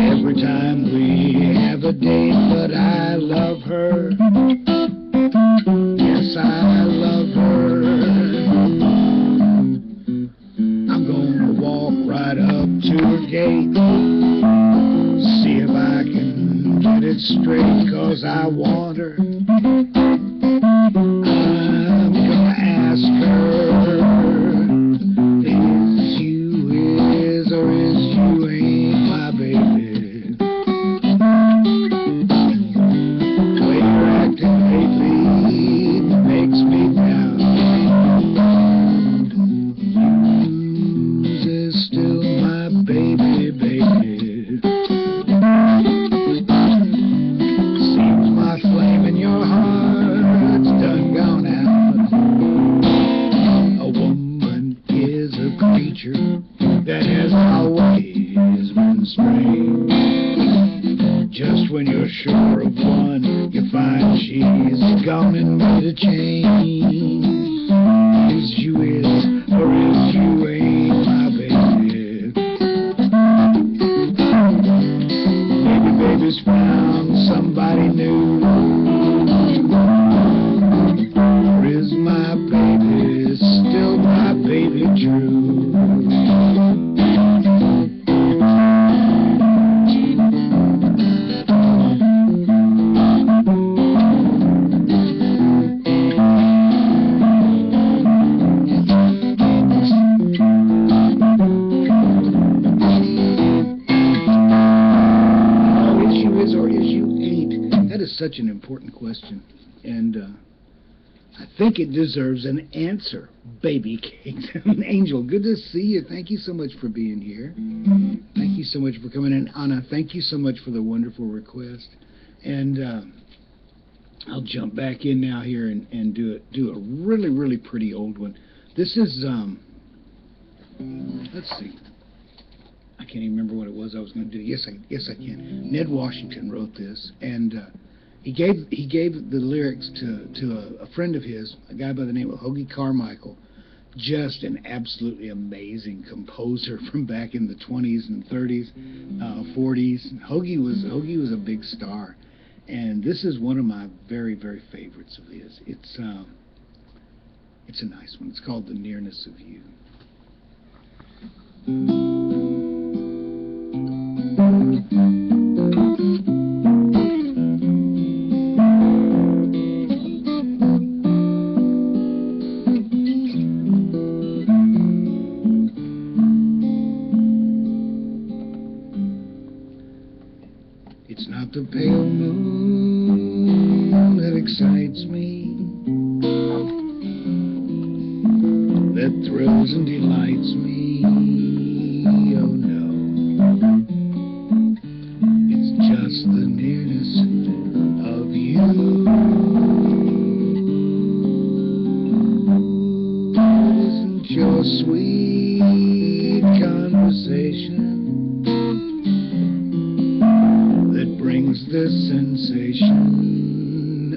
Every time we have a date, but I love her. stray. Just when you're sure of one, you find she's gone and made a change. Is you is, or is you ain't my baby. Maybe baby's found somebody new. Or is my baby still my baby true? Such an important question, and I think it deserves an answer. Baby Cakes. Angel, good to see you. Thank you so much for being here. Thank you so much for coming in. Anna, thank you so much for the wonderful request. And I'll jump back in now here and do a really, really pretty old one. This is, let's see. I can't even remember what it was I was going to do. Yes, I can. Ned Washington wrote this, and he gave the lyrics to a friend of his, a guy by the name of Hoagy Carmichael, just an absolutely amazing composer from back in the 20s and 30s, 40s. Hoagy was a big star, and this is one of my very, very favorites of his. It's a nice one. It's called "The Nearness of You." It's not the pale moon that excites me, that thrills and delights me. Oh no, it's just the nearness of you. It isn't your sweet conversation brings this sensation.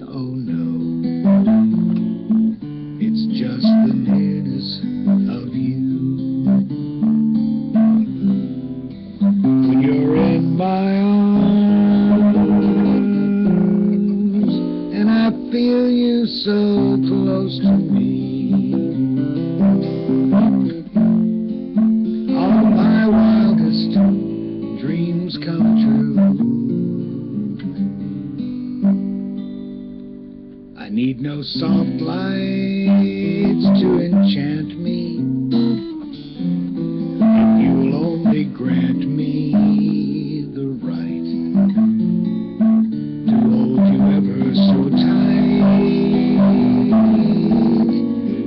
Oh no, it's just the nearness of you. When you're in my arms and I feel you so close to me, all my wildest dreams come true. I need no soft lights to enchant me, if you'll only grant me the right to hold you ever so tight,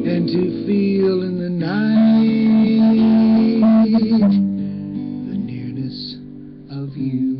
and to feel in the night the nearness of you.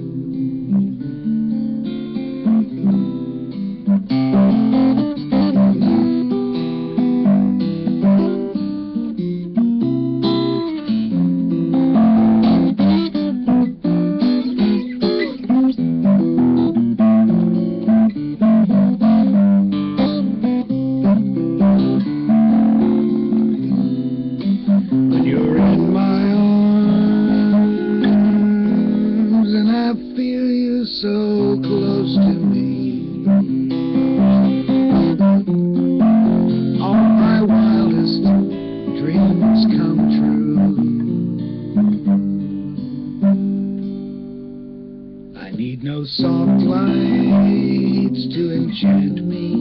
Soft lights to enchant me,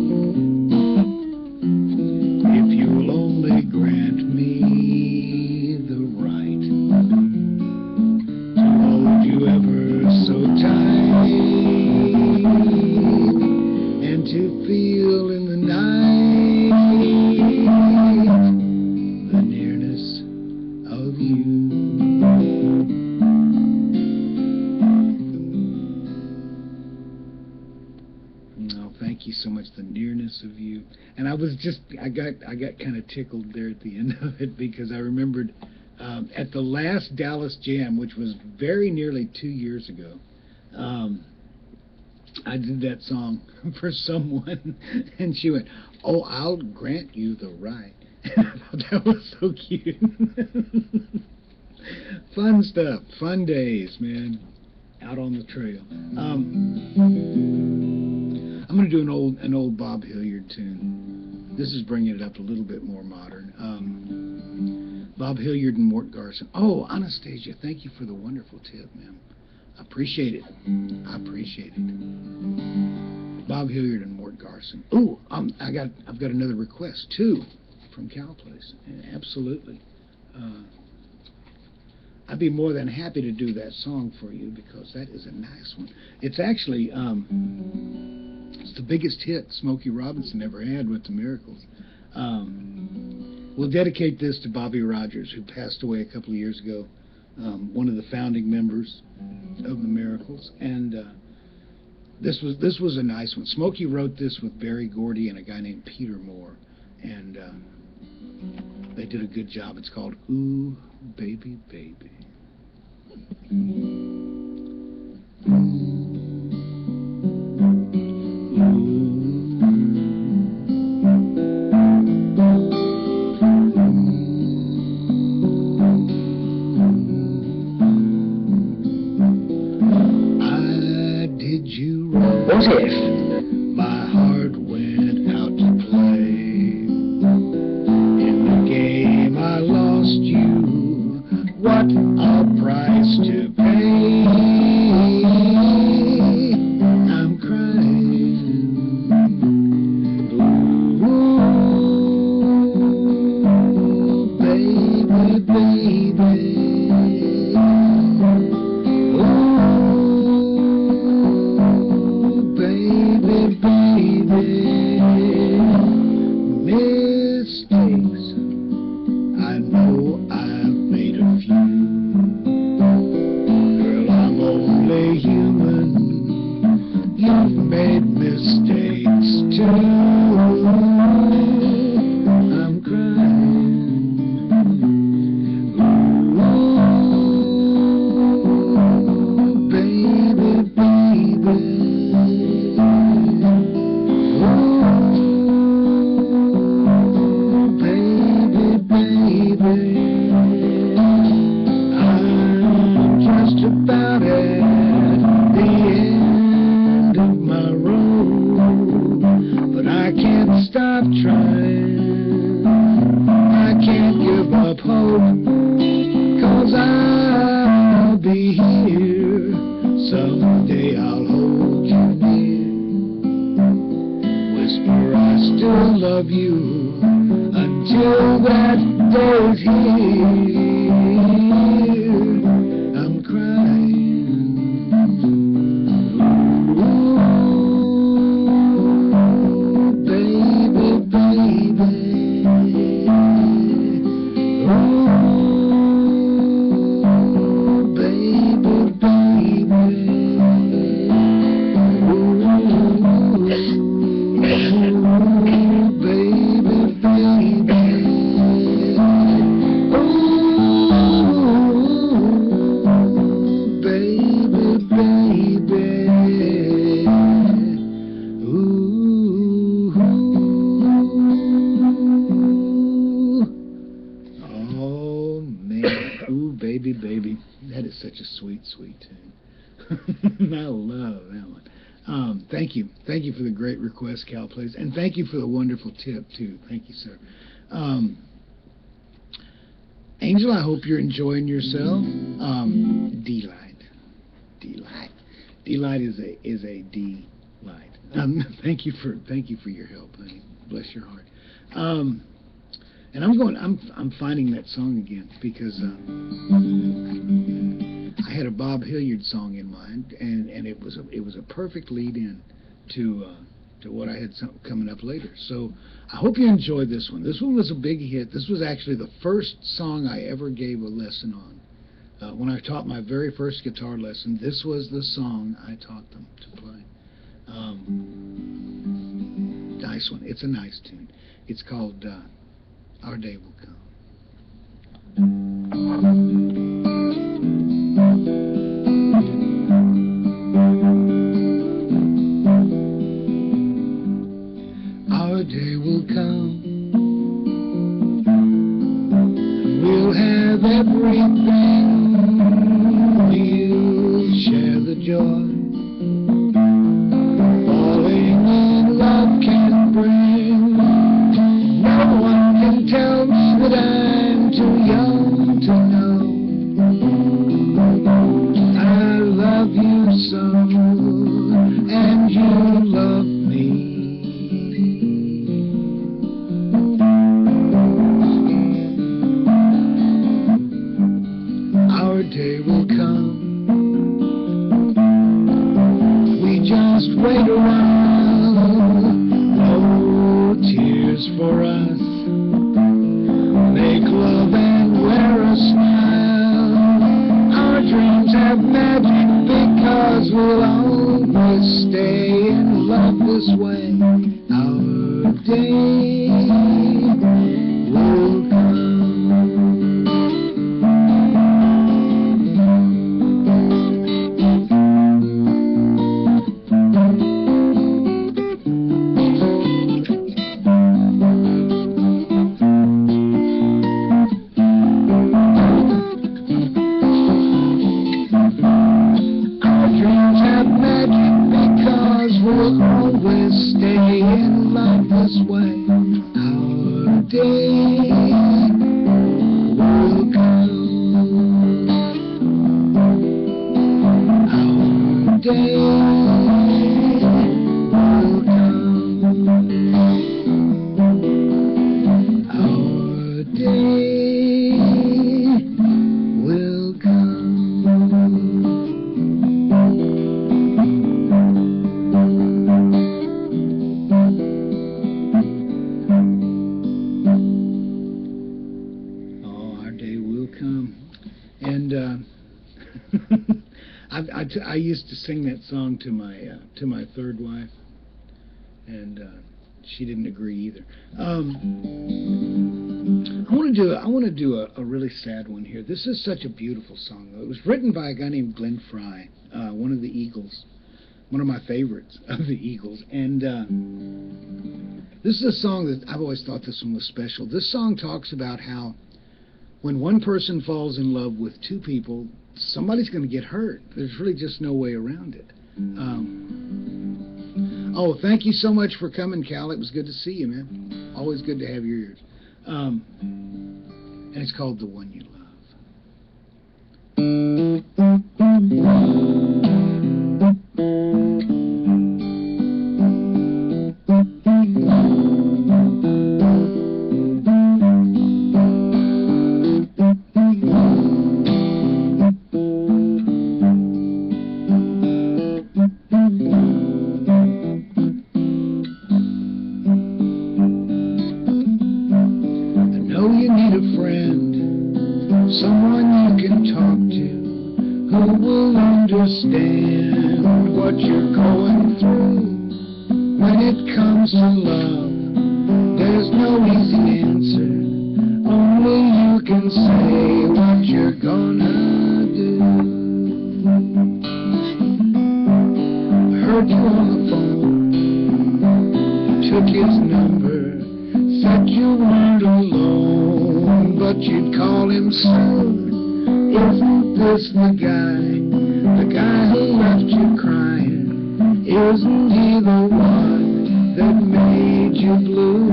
if you'll only grant me the right to hold you ever so tight, and to feel in the night the nearness of you. Thank you so much, the nearness of you. And I got kind of tickled there at the end of it, because I remembered at the last Dallas Jam, which was very nearly 2 years ago, I did that song for someone, and she went, "Oh, I'll grant you the right." I thought that was so cute. Fun stuff, fun days, man, out on the trail. I'm going to do an old Bob Hilliard tune. This is bringing it up a little bit more modern. Bob Hilliard and Mort Garson. Oh, Anastasia, thank you for the wonderful tip, ma'am. I appreciate it. I appreciate it. Bob Hilliard and Mort Garson. Oh, I've got another request too from Cal Place. Absolutely. I'd be more than happy to do that song for you because that is a nice one. It's actually it's the biggest hit Smokey Robinson ever had with the Miracles. We'll dedicate this to Bobby Rogers, who passed away a couple of years ago, one of the founding members of the Miracles, and this was a nice one. Smokey wrote this with Barry Gordy and a guy named Peter Moore, and they did a good job. It's called "Ooh, Baby, Baby." What if my heart went out to play? In the game I lost you. What a price to pay. I'm crying. Ooh, baby, baby. Sweet tune. I love that one. Thank you for the great request, Cal Plays, and thank you for the wonderful tip too. Thank you, sir. Angel, I hope you're enjoying yourself. Delight is a delight. Thank you for your help, honey. Bless your heart. And I'm finding that song again because I had a Bob Hilliard song in mind, and it was a perfect lead-in to what I had coming up later. So I hope you enjoyed this one. This one was a big hit. This was actually the first song I ever gave a lesson on. When I taught my very first guitar lesson, this was the song I taught them to play. Nice one. It's a nice tune. It's called Our Day Will Come. Our day will come, we'll have everything, we'll share the joy falling in love can bring. No one can tell me that I'm too young to know I love you so, and you love me. Our day will come, we just wait around, no tears for us, make love and wear a smile. Our dreams have magic because we'll always stay in love this way. Our day will come. Our dreams have magic because we'll always stay in love this way. Our day will come. Our day will come. Our day will come. Oh, our day will come. And I used to sing that song to my third wife, and she didn't agree either. I want to do a really sad one here. This is such a beautiful song, though. It was written by a guy named Glenn Frey, one of the Eagles, one of my favorites of the Eagles. And this is a song that I've always thought this one was special. This song talks about how when one person falls in love with two people, somebody's going to get hurt. There's really just no way around it. Oh, thank you so much for coming, Cal. It was good to see you, man. Always good to have your ears. And it's called The One You Love. Someone you can talk to, who will understand what you're going through. When it comes to love, there's no easy answer. Only you can say what you're gonna do. I heard you on the phone, took his number, said you weren't alone, but you'd call him soon. Isn't this the guy who left you crying? Isn't he the one that made you blue?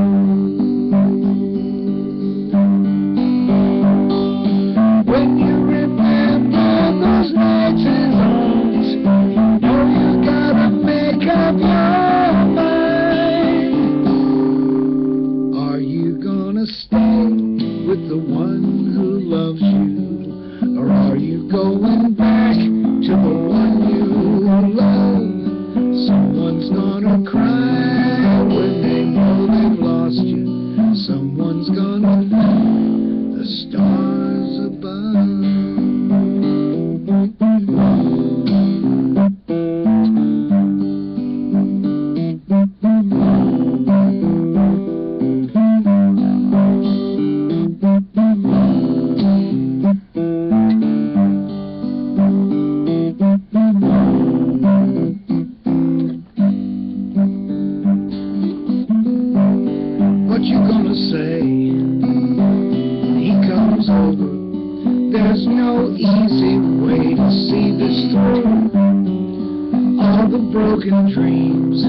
When you remember those nights and songs, you know you gotta make up your mind. Are you gonna stay with the one who loves you? Or are you going back to the one you love? Someone's gonna cry when they know they've what you gonna say when he comes over. There's no easy way to see this through. All the broken dreams,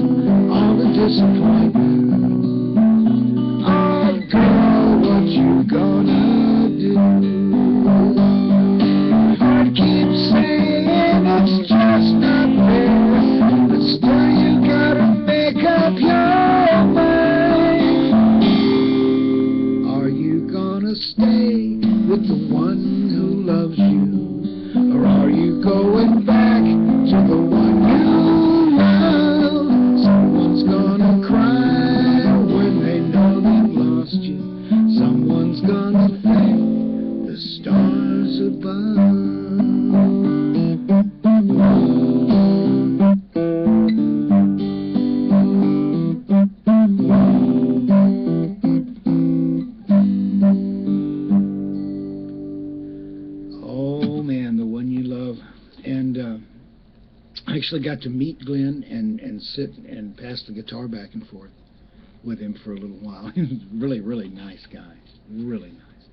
all the disappointment. Oh, girl, what you gonna do? My heart keeps saying it's just not fair, but still you gotta make up your mind. Are you gonna stay with the one who loves you, or are you going back to the one you love? Someone's gonna cry when they know they've lost you. Someone's gonna thank the stars above. Oh man, the one you love. And I actually got to meet Glenn and sit and pass the guitar back and forth with him for a little while. He was a really, really nice guy. Really nice.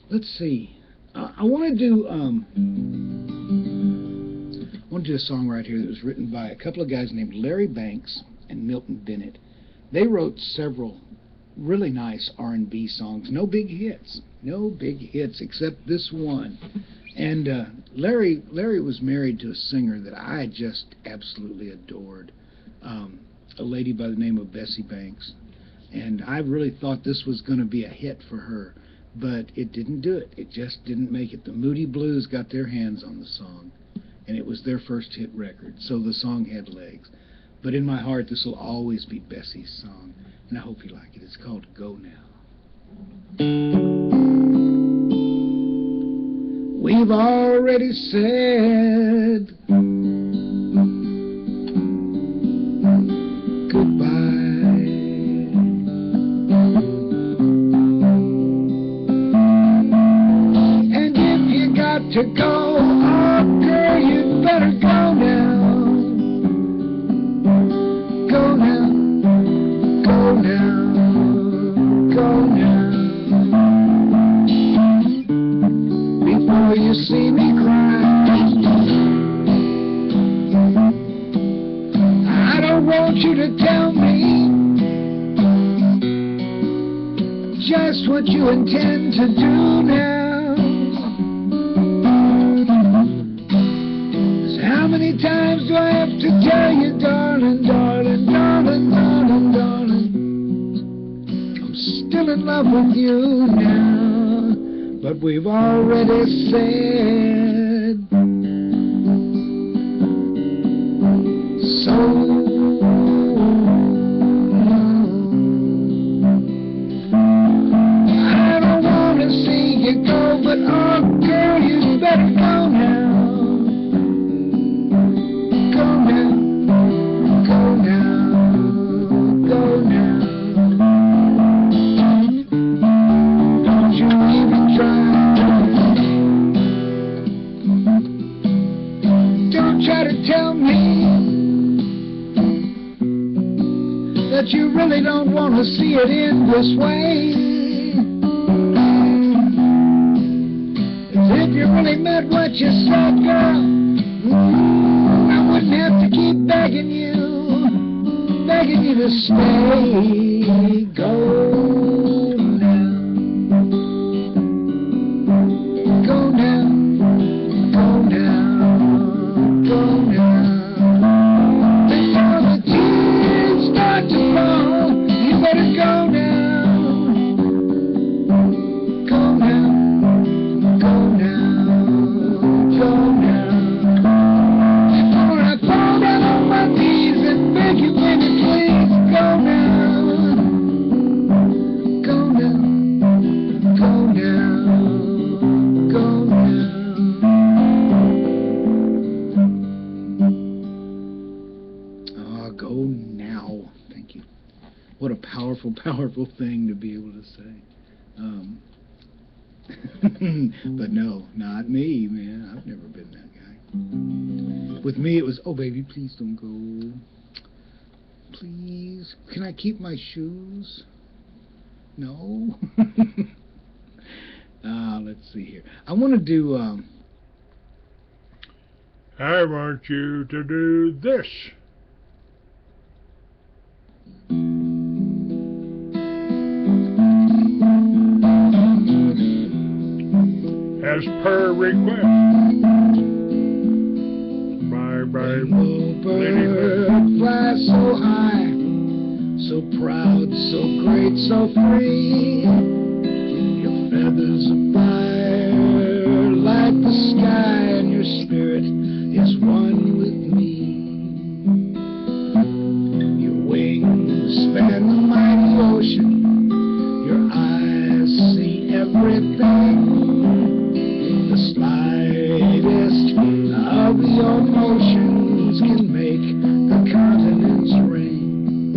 Let's see. I want to do a song right here that was written by a couple of guys named Larry Banks and Milton Bennett. They wrote several really nice R&B songs. No big hits. No big hits except this one. And Larry was married to a singer that I just absolutely adored, a lady by the name of Bessie Banks. And I really thought this was going to be a hit for her, but it didn't do it. It just didn't make it. The Moody Blues got their hands on the song, and it was their first hit record, so the song had legs. But in my heart, this will always be Bessie's song, and I hope you like it. It's called Go Now. We've already said goodbye. And if you got to go, oh girl, you better go now. Go now, go now, go now. Before you see me cry, I don't want you to tell me just what you intend to do now. 'Cause how many times do I have to tell you, darling, darling, darling, darling, darling, I'm still in love with you now. But we've already said so long. I don't want to see you go, but oh girl, you better go now. Go now, go now, go now. Don't you even try. Try to tell me that you really don't want to see it in this way. As if you really meant what you said, girl. I wouldn't have to keep begging you to stay. Go now. Go now. Go now. Before the tears start to fall, you better go now. Go now. Go now. Go now. Before I fall down on my knees and beg you, baby, please go now. Go now. Go now. Go now. Go now. Thank you. What a powerful, powerful thing to be able to say. But no, not me, man. I've never been that guy. With me, it was, oh, baby, please don't go. please. Can I keep my shoes? No? Let's see here. I want to do, I want you to do this. As per request. Bye. Bird fly so high, so proud, so great, so free. Your feathers of fire light the sky, and your spirit is one with me. Your wings span the mighty ocean, your eyes see everything. The slightest of your motions can make the continents ring.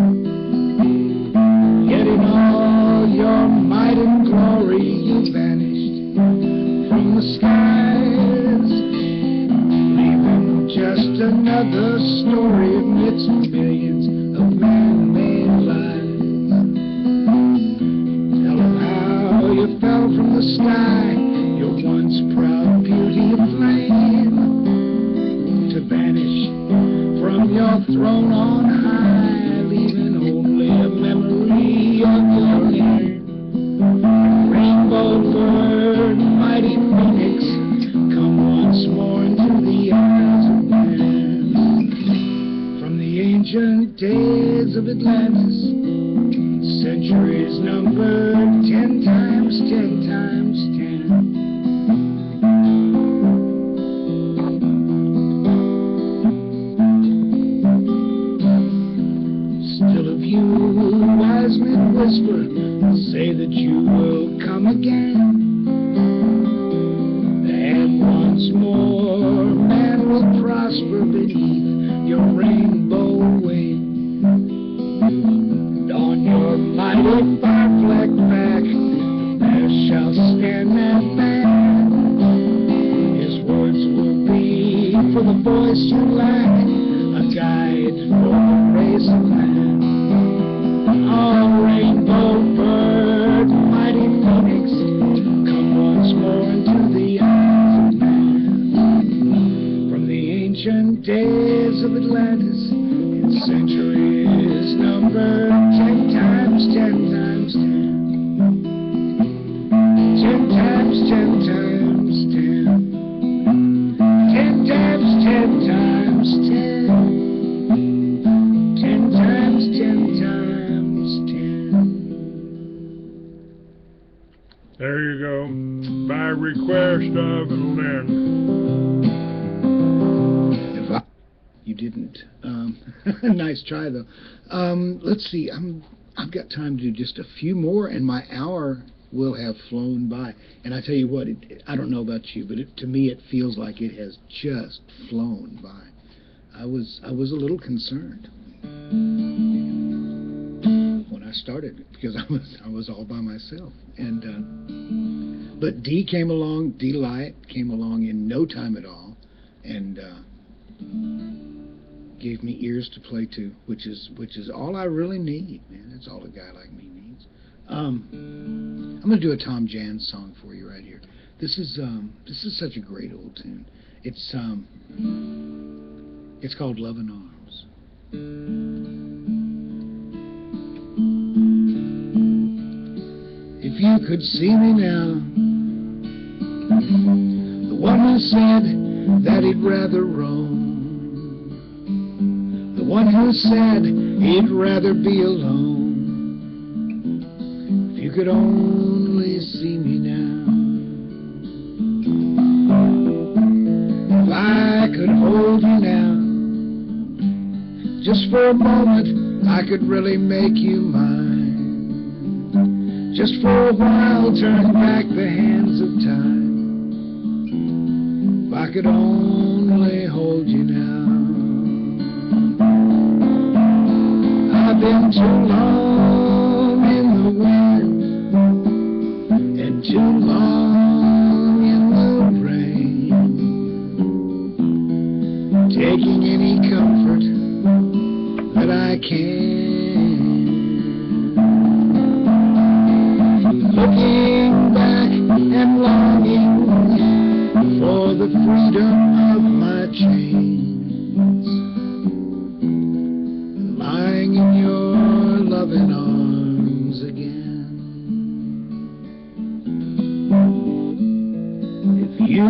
Yet in all your might and glory you vanished from the skies, leaving just another story amidst millions of man-made lives. Tell them how you fell from the sky, your once proud beauty aflame, to vanish from your throne on high, leaving only a memory of your name. Rainbow bird, mighty phoenix, come once more into the eyes of man. From the ancient days of Atlantis, centuries numbered 10 times 10 times 10. Wise men whisper, say that you will come again, and once more man will prosper beneath your rainbow wing. And on your mighty fire-flecked back there shall stand that man. His words will be for the voice you lack, a guide for the race of man. Oh, rainbow bird, mighty phoenix, come once more into the eyes of man. From the ancient days of Atlantis, in centuries numbered 10 times 10 times 10. 10 times 10 times 10. 10 times 10 times 10. 10 times 10 times. There you go. By request of Lynn. You didn't. Nice try, though. Let's see. I've got time to do just a few more, and my hour will have flown by. And I tell you what, I don't know about you, but to me it feels like it has just flown by. I was a little concerned when I started, because I was all by myself, and but Dee came along, Dee Light came along in no time at all, and gave me ears to play to, which is all I really need, man. That's all a guy like me needs. I'm gonna do a Tom Jans song for you right here. This is such a great old tune. It's called Lovin Arms. If you could see me now, the one who said that he'd rather roam, the one who said he'd rather be alone. If you could only see me now, if I could hold you now, just for a moment I could really make you mine. Just for a while, turn back the hands of time. If I could only hold you now. I've been too long in the wind, and too long in the rain, taking any comfort that I can.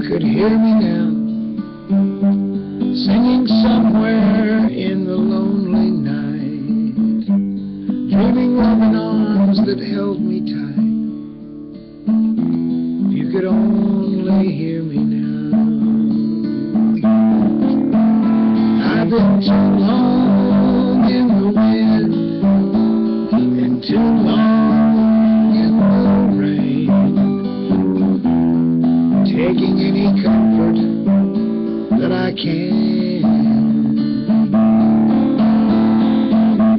could hear me now, singing somewhere in the lonely night, dreaming loving arms that held me tight. If you could only hear me now. I've been too long in the wind and too long in the rain, taking any comfort that I can,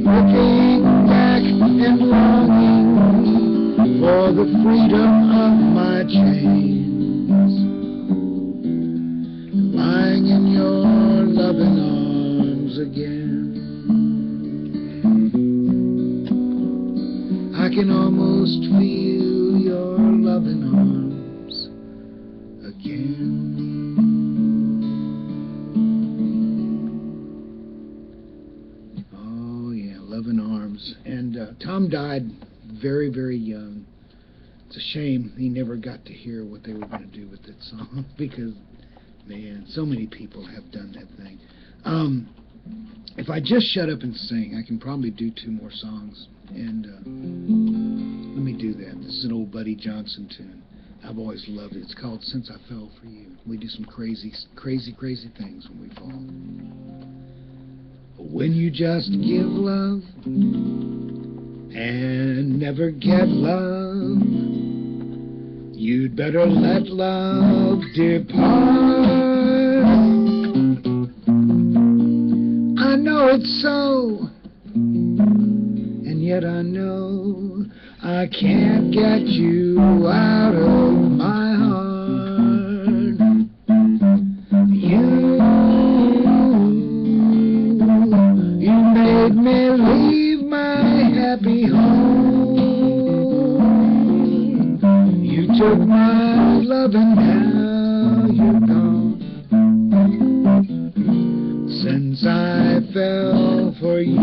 looking back and longing for the freedom of my chains, lying in your loving arms again. I can almost feel your loving arms again. Oh yeah, loving arms. And Tom died very, very young. It's a shame he never got to hear what they were going to do with that song because, man, so many people have done that thing. If I just shut up and sing, I can probably do 2 more songs. And let me do that. This is an old Buddy Johnson tune. I've always loved it. It's called Since I Fell for You. We do some crazy, crazy, crazy things when we fall. When you just give love and never get love, you'd better let love depart. I know it's so, and yet I know I can't get you out of my heart. You made me leave my happy home. You took my love and now you're gone. Since I fell for you,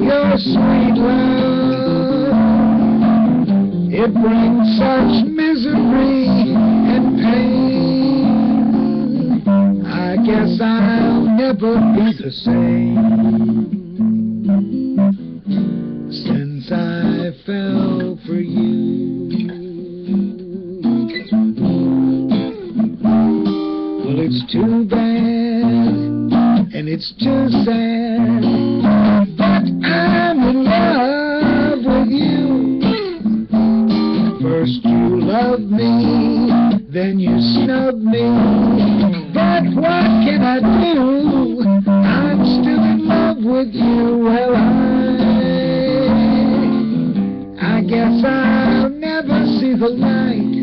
your sweet love, it brings such misery and pain. I guess I'll never be the same since I fell for you. Well, it's too bad and it's too sad, but I'm in love with you. First you loved me, then you snubbed me, but what can I do? I'm still in love with you. Well, I guess I'll never see the light.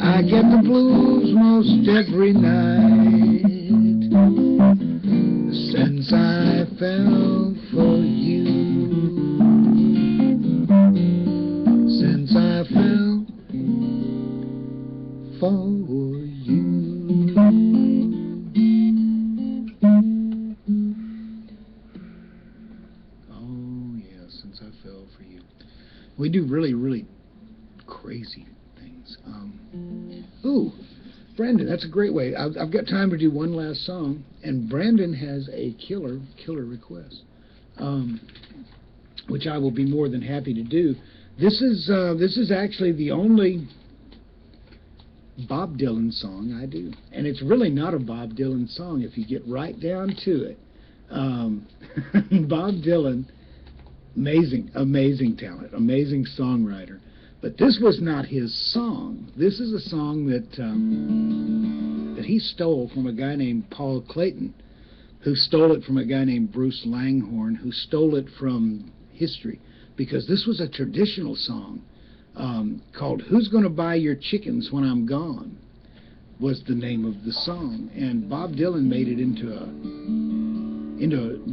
I get the blues most every night since I fell for you. Since I fell for you. Oh yeah, since I fell for you. We do really, really crazy things. Ooh, Brandon, that's a great way. I've got time to do one last song, and Brandon has a killer request, which I will be more than happy to do. This is actually the only Bob Dylan song I do, and it's really not a Bob Dylan song if you get right down to it. Bob Dylan, amazing talent, amazing songwriter. But this was not his song. This is a song that he stole from a guy named Paul Clayton, who stole it from a guy named Bruce Langhorne, who stole it from history, because this was a traditional song called "Who's Gonna Buy Your Chickens When I'm Gone," was the name of the song, and Bob Dylan made it into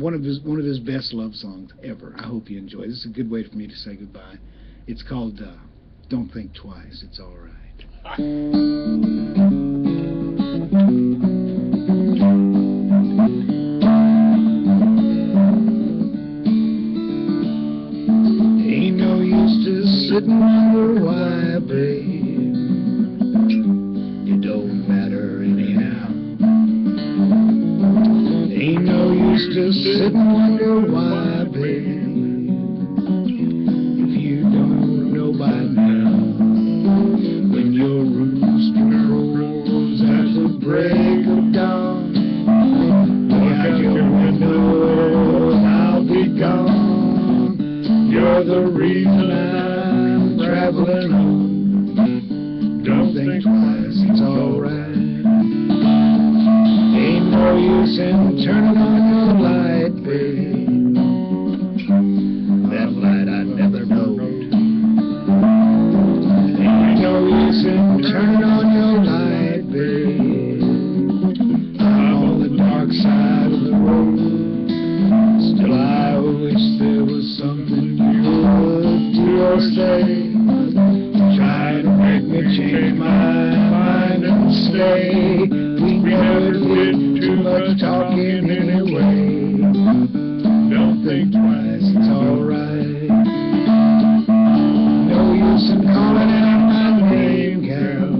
one of his best love songs ever. I hope you enjoy it. This is a good way for me to say goodbye. It's called Don't Think Twice, It's All Right. Ain't used to sit and wonder why, babe. If you don't know by now, when your rooster crows at the break of dawn, look out your window and I'll be gone. You're the reason I'm traveling on. Don't think twice, it's alright. Ain't no use in turning on your light, babe. That light I never knowed. Ain't no use in turning on your light, babe. I'm on the dark side of the road. Still I wish there was something you would do or say. Try to make me change my mind and stay. We never did too much talking anyway. Don't think twice, it's alright. No use in calling out my name, girl,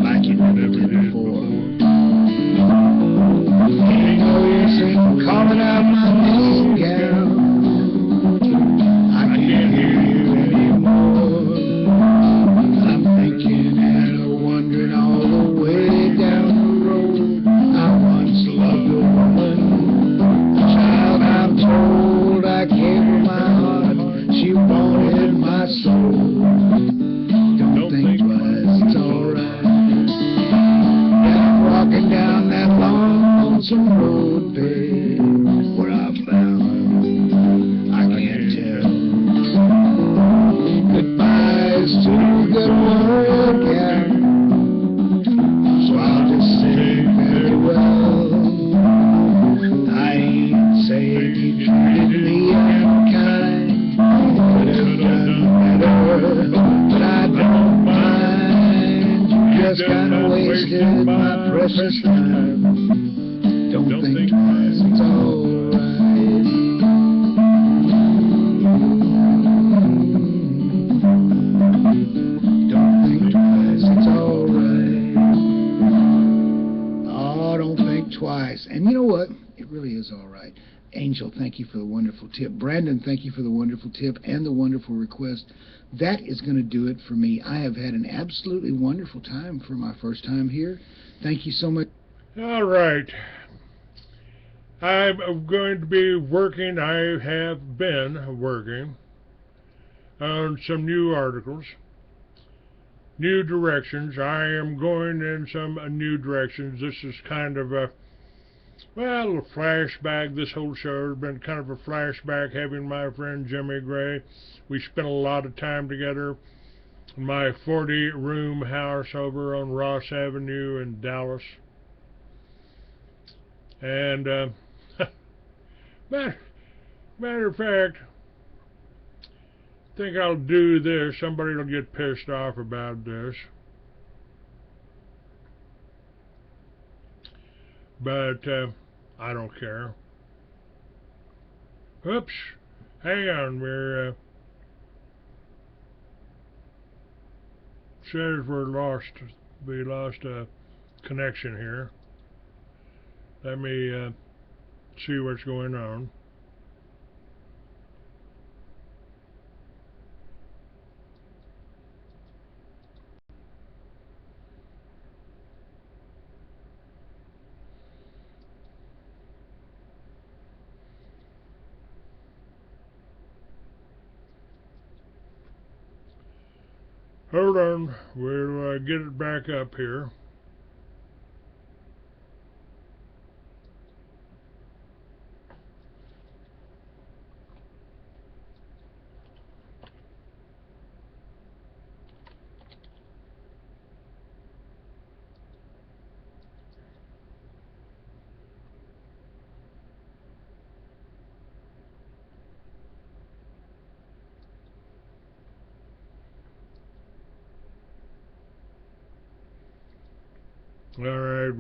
like you never did before. Ain't no use in calling out my name, girl. I can't hear you anymore. I'm thinking and wondering all the way down the road. I once loved a woman, a child I'm told. I gave her my heart, she wanted my soul. Don't think twice, it's alright. And I'm walking down that lonesome road, babe. Where I'm bound, I can't tell. Goodbye's too good a word, yeah. So I'll just say very well. I ain't saying you treated me unkind. Could have done better, but I don't mind. You just kinda wasted my precious time. Don't think twice, it's alright. Don't think twice, it's alright. Oh, don't think twice. And you know what? It really is alright. Angel, thank you for the wonderful tip. Brandon, thank you for the wonderful tip and the wonderful request. That is going to do it for me. I have had an absolutely wonderful time for my first time here. Thank you so much. All right. I'm going to be working, I have been working on some new articles, new directions. I am going in some new directions. This is kind of a, well, a flashback. This whole show has been kind of a flashback, having my friend Jimmy Gray. We spent a lot of time together in my 40-room house over on Ross Avenue in Dallas. And matter of fact, I think I'll do this. Somebody will get pissed off about this. But I don't care. Oops. Hang on. Says we lost a connection here. Let me see what's going on. Hold on, we'll get it back up here. Alright,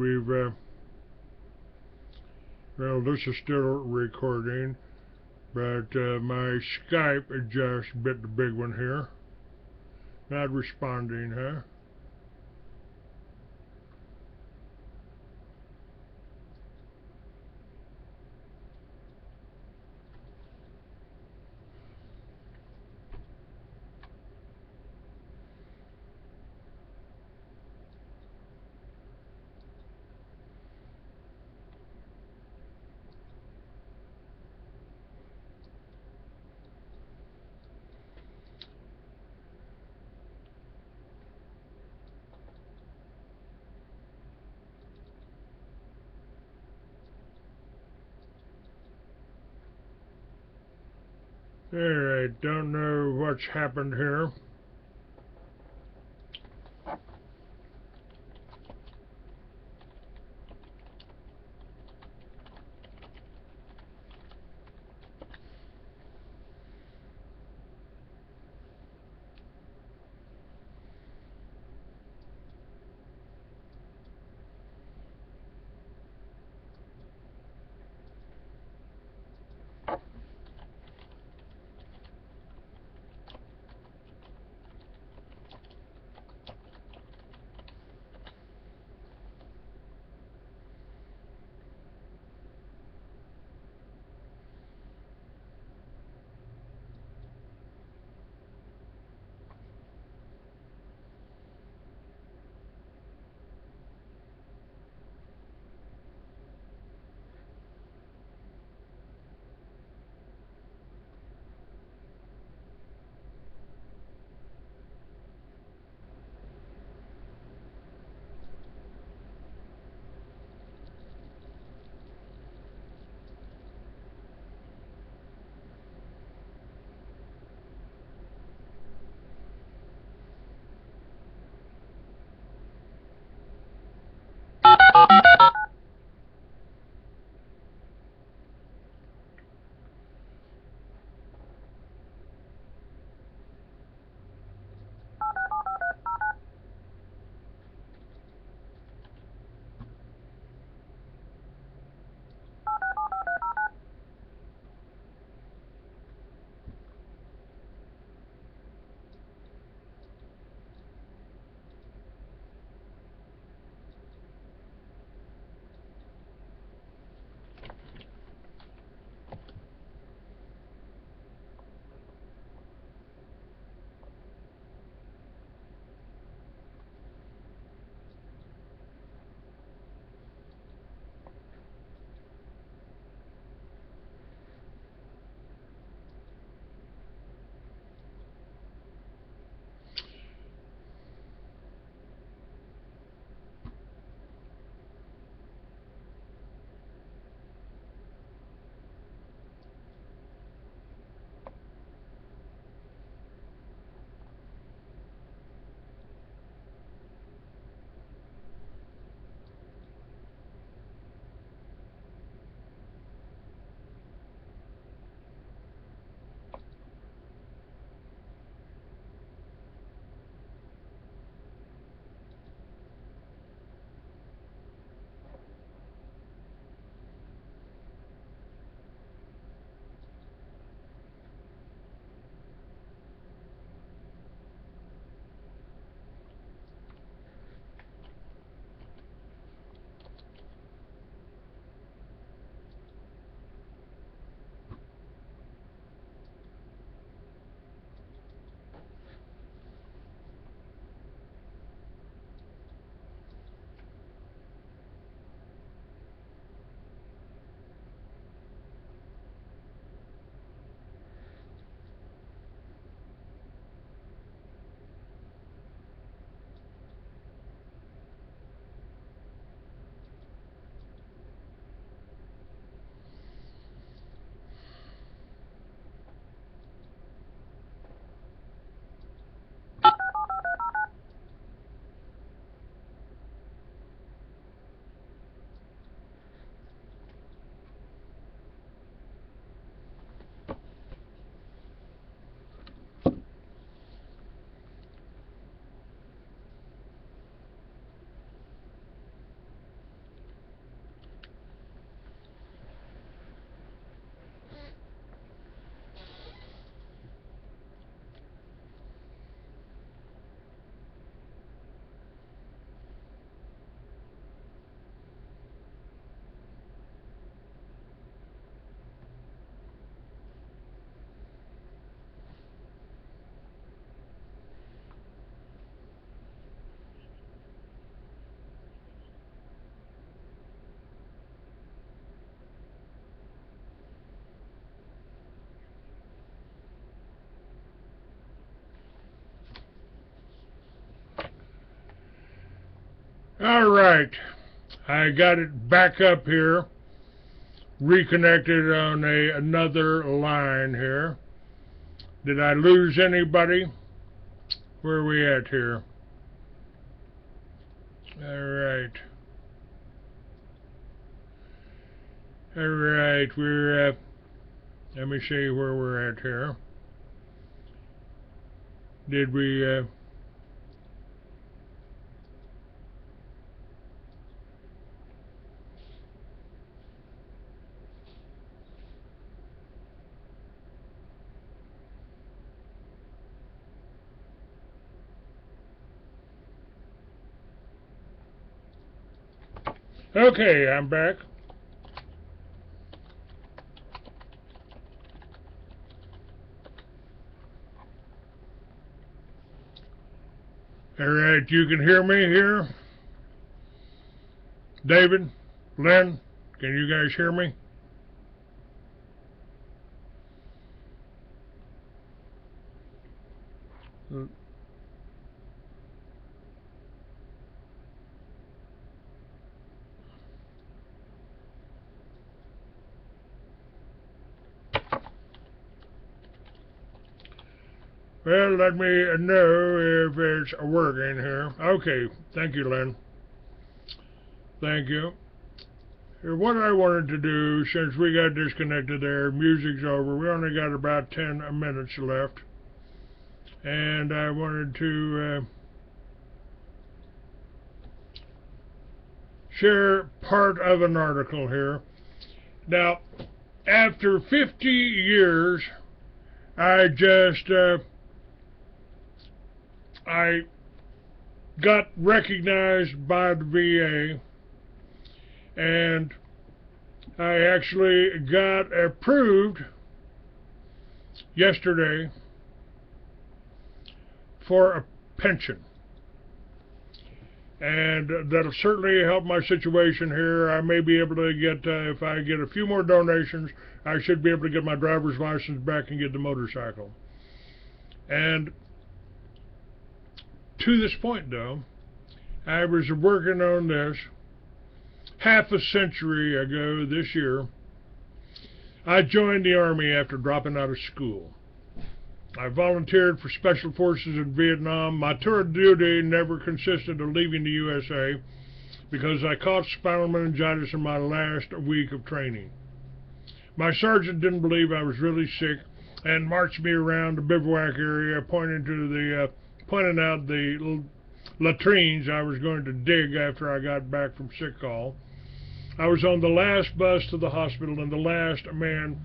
well, this is still recording, but my Skype just bit the big one here. Not responding, huh? Alright, don't know what's happened here. Alright, I got it back up here, reconnected on another line here. Did I lose anybody? Where are we at here? Alright. Alright, we're let me see where we're at here. Did we Okay, I'm back. Alright, you can hear me here? David? Len? Can you guys hear me? Well, let me know if it's working here. Okay, thank you, Len. Thank you. What I wanted to do, since we got disconnected there, music's over, we only got about 10 minutes left. And I wanted to share part of an article here. Now, after 50 years, I just... I got recognized by the VA, and I actually got approved yesterday for a pension. And that'll certainly help my situation here. I may be able to get, if I get a few more donations, I should be able to get my driver's license back and get the motorcycle. And to this point, though, I was working on this half a century ago this year. I joined the Army after dropping out of school. I volunteered for Special Forces in Vietnam. My tour of duty never consisted of leaving the USA because I caught spinal meningitis in my last week of training. My sergeant didn't believe I was really sick and marched me around the bivouac area, pointing out the latrines I was going to dig after I got back from sick call. I was on the last bus to the hospital and the last man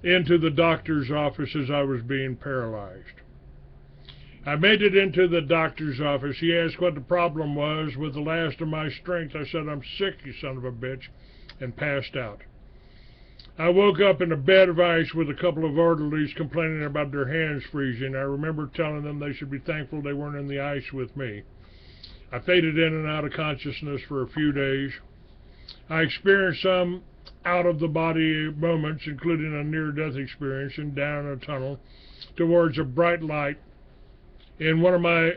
into the doctor's office as I was being paralyzed. I made it into the doctor's office. He asked what the problem was with the last of my strength. I said, "I'm sick, you son of a bitch," and passed out. I woke up in a bed of ice with a couple of orderlies complaining about their hands freezing. I remember telling them they should be thankful they weren't in the ice with me. I faded in and out of consciousness for a few days. I experienced some out-of-the-body moments, including a near-death experience and down a tunnel towards a bright light. In one of my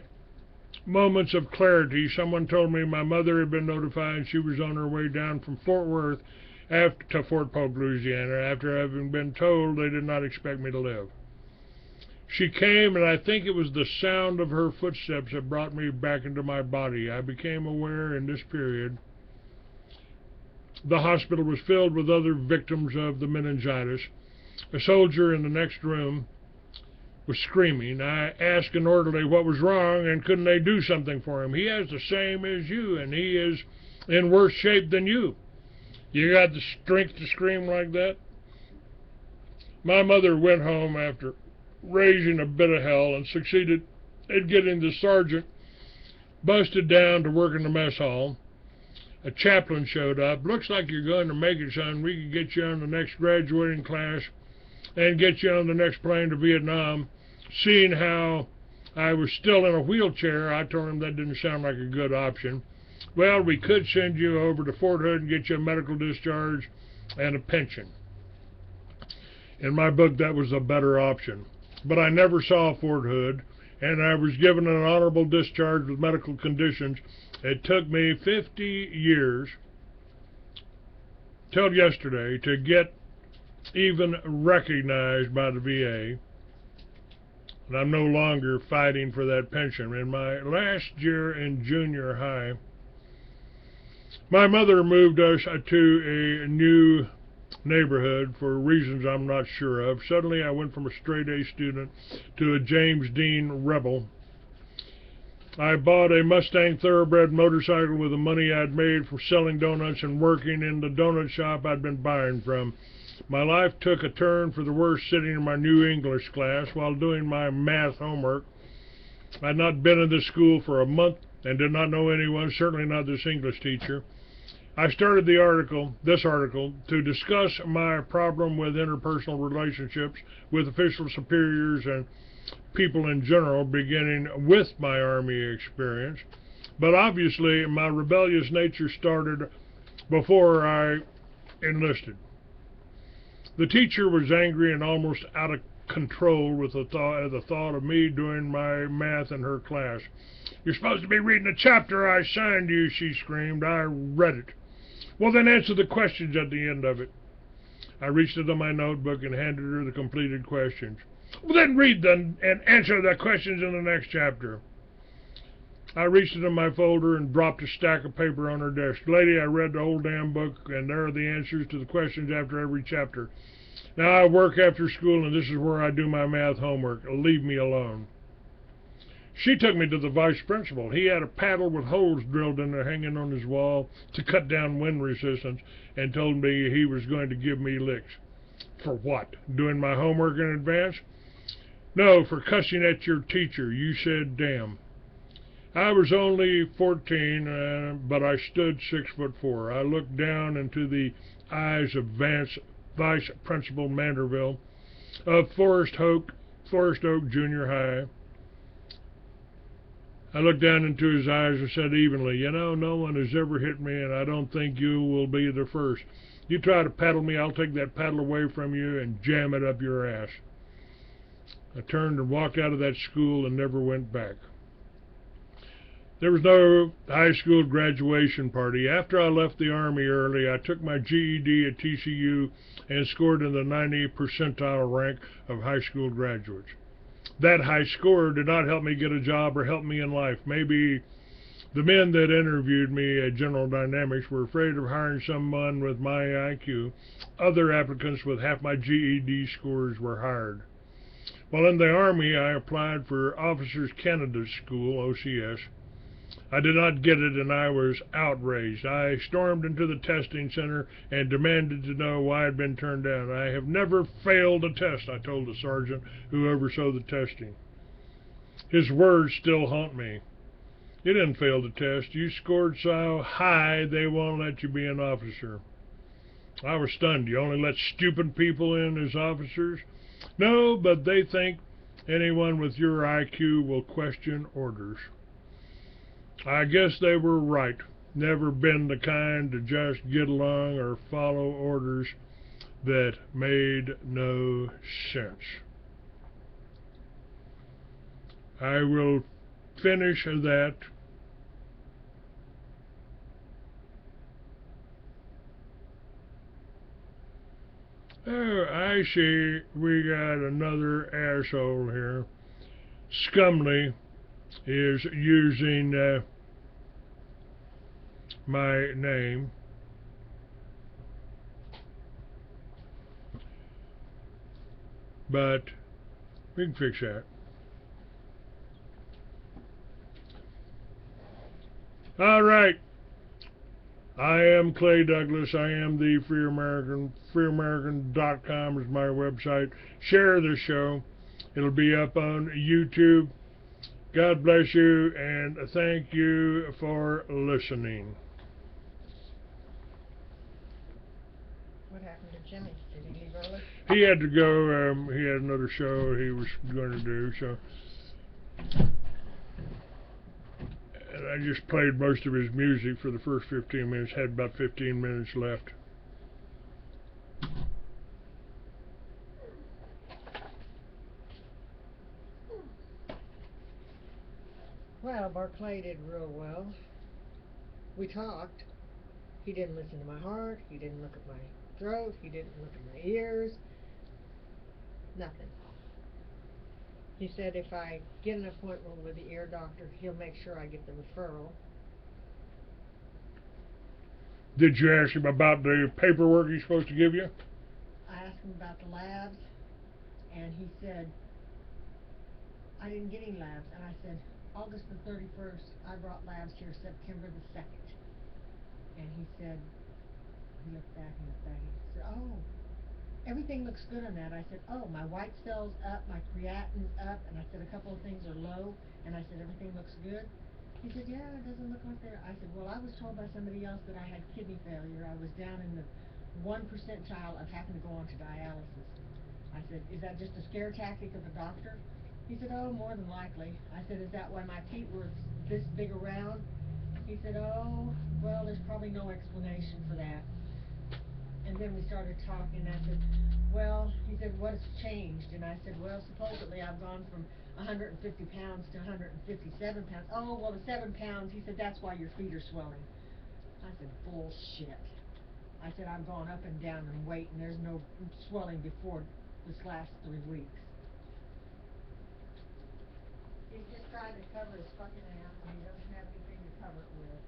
moments of clarity, someone told me my mother had been notified she was on her way down from Fort Worth to Fort Polk, Louisiana, after having been told they did not expect me to live. She came, and I think it was the sound of her footsteps that brought me back into my body. I became aware in this period the hospital was filled with other victims of the meningitis. A soldier in the next room was screaming. I asked an orderly what was wrong and couldn't they do something for him. He has the same as you, and he is in worse shape than you. You got the strength to scream like that? My mother went home after raising a bit of hell and succeeded in getting the sergeant busted down to work in the mess hall. A chaplain showed up. "Looks like you're going to make it, son. We can get you on the next graduating class and get you on the next plane to Vietnam." Seeing how I was still in a wheelchair, I told him that didn't sound like a good option. "Well, we could send you over to Fort Hood and get you a medical discharge and a pension." In my book, that was a better option. But I never saw Fort Hood, and I was given an honorable discharge with medical conditions. It took me 50 years, till yesterday, to get even recognized by the VA and I'm no longer fighting for that pension. In my last year in junior high, my mother moved us to a new neighborhood for reasons I'm not sure of. Suddenly I went from a straight-A student to a James Dean rebel. I bought a Mustang Thoroughbred motorcycle with the money I'd made from selling donuts and working in the donut shop I'd been buying from. My life took a turn for the worse sitting in my new English class while doing my math homework. I'd not been in this school for a month and did not know anyone, certainly not this English teacher. I started this article, to discuss my problem with interpersonal relationships with official superiors and people in general, beginning with my Army experience. But obviously, my rebellious nature started before I enlisted. The teacher was angry and almost out of control with the thought of me doing my math in her class. "You're supposed to be reading the chapter I assigned you," she screamed. I read it. "Well, then answer the questions at the end of it." I reached into my notebook and handed her the completed questions. "Well, then read them and answer the questions in the next chapter." I reached into my folder and dropped a stack of paper on her desk. "Lady, I read the whole damn book, and there are the answers to the questions after every chapter. Now I work after school, and this is where I do my math homework. Leave me alone." She took me to the vice principal. He had a paddle with holes drilled in it hanging on his wall to cut down wind resistance, and told me he was going to give me licks. "For what? Doing my homework in advance?" "No, for cussing at your teacher. You said damn." I was only 14, but I stood 6'4". I looked down into the eyes of Vice Principal Manderville of Forest Oak Junior High. I looked down into his eyes and said evenly, "You know, no one has ever hit me, and I don't think you will be the first. You try to paddle me, I'll take that paddle away from you and jam it up your ass." I turned and walked out of that school and never went back. There was no high school graduation party. After I left the Army early, I took my GED at TCU and scored in the 90th percentile rank of high school graduates. That high score did not help me get a job or help me in life. Maybe the men that interviewed me at General Dynamics were afraid of hiring someone with my IQ. Other applicants with half my GED scores were hired. While in the Army, I applied for Officers Candidate School, OCS. I did not get it, and I was outraged. I stormed into the testing center and demanded to know why I had been turned down. "I have never failed a test," I told the sergeant who oversaw the testing. His words still haunt me. "You didn't fail the test. You scored so high they won't let you be an officer." I was stunned. "You only let stupid people in as officers?" "No, but they think anyone with your IQ will question orders." I guess they were right. Never been the kind to just get along or follow orders that made no sense. I will finish that. Oh, I see we got another asshole here. Scumley is using my name. But we can fix that. All right. I am Clay Douglas. I am the Free American. FreeAmerican.com is my website. Share the show. It'll be up on YouTube. God bless you, and thank you for listening. What happened to Jimmy? Did he leave early? He had to go. He had another show he was going to do, so. And I just played most of his music for the first 15 minutes. Had about 15 minutes left. Well, Barclay did real well. We talked. He didn't listen to my heart. He didn't look at my throat. He didn't look at my ears. Nothing. He said if I get an appointment with the ear doctor, he'll make sure I get the referral. Did you ask him about the paperwork he's supposed to give you? I asked him about the labs, and he said, I didn't get any labs. And I said, August the 31st, I brought labs here September the 2nd. And he said, he looked back and looked back, and he said, oh, everything looks good on that. I said, oh, my white cell's up, my creatinine's up, and I said, a couple of things are low, and I said, everything looks good. He said, yeah, it doesn't look like that. I said, well, I was told by somebody else that I had kidney failure. I was down in the 1 percentile of having to go on to dialysis. I said, is that just a scare tactic of the doctor? He said, oh, more than likely. I said, is that why my feet were this big around? He said, oh, well, there's probably no explanation for that. And then we started talking, and I said, well, he said, what has changed? And I said, well, supposedly I've gone from 150 pounds to 157 pounds. Oh, well, the 7 pounds, he said, that's why your feet are swelling. I said, bullshit. I said, I've gone up and down in weight, and there's no swelling before this last 3 weeks. He's just trying to cover his fucking ass, and he doesn't have anything to cover it with.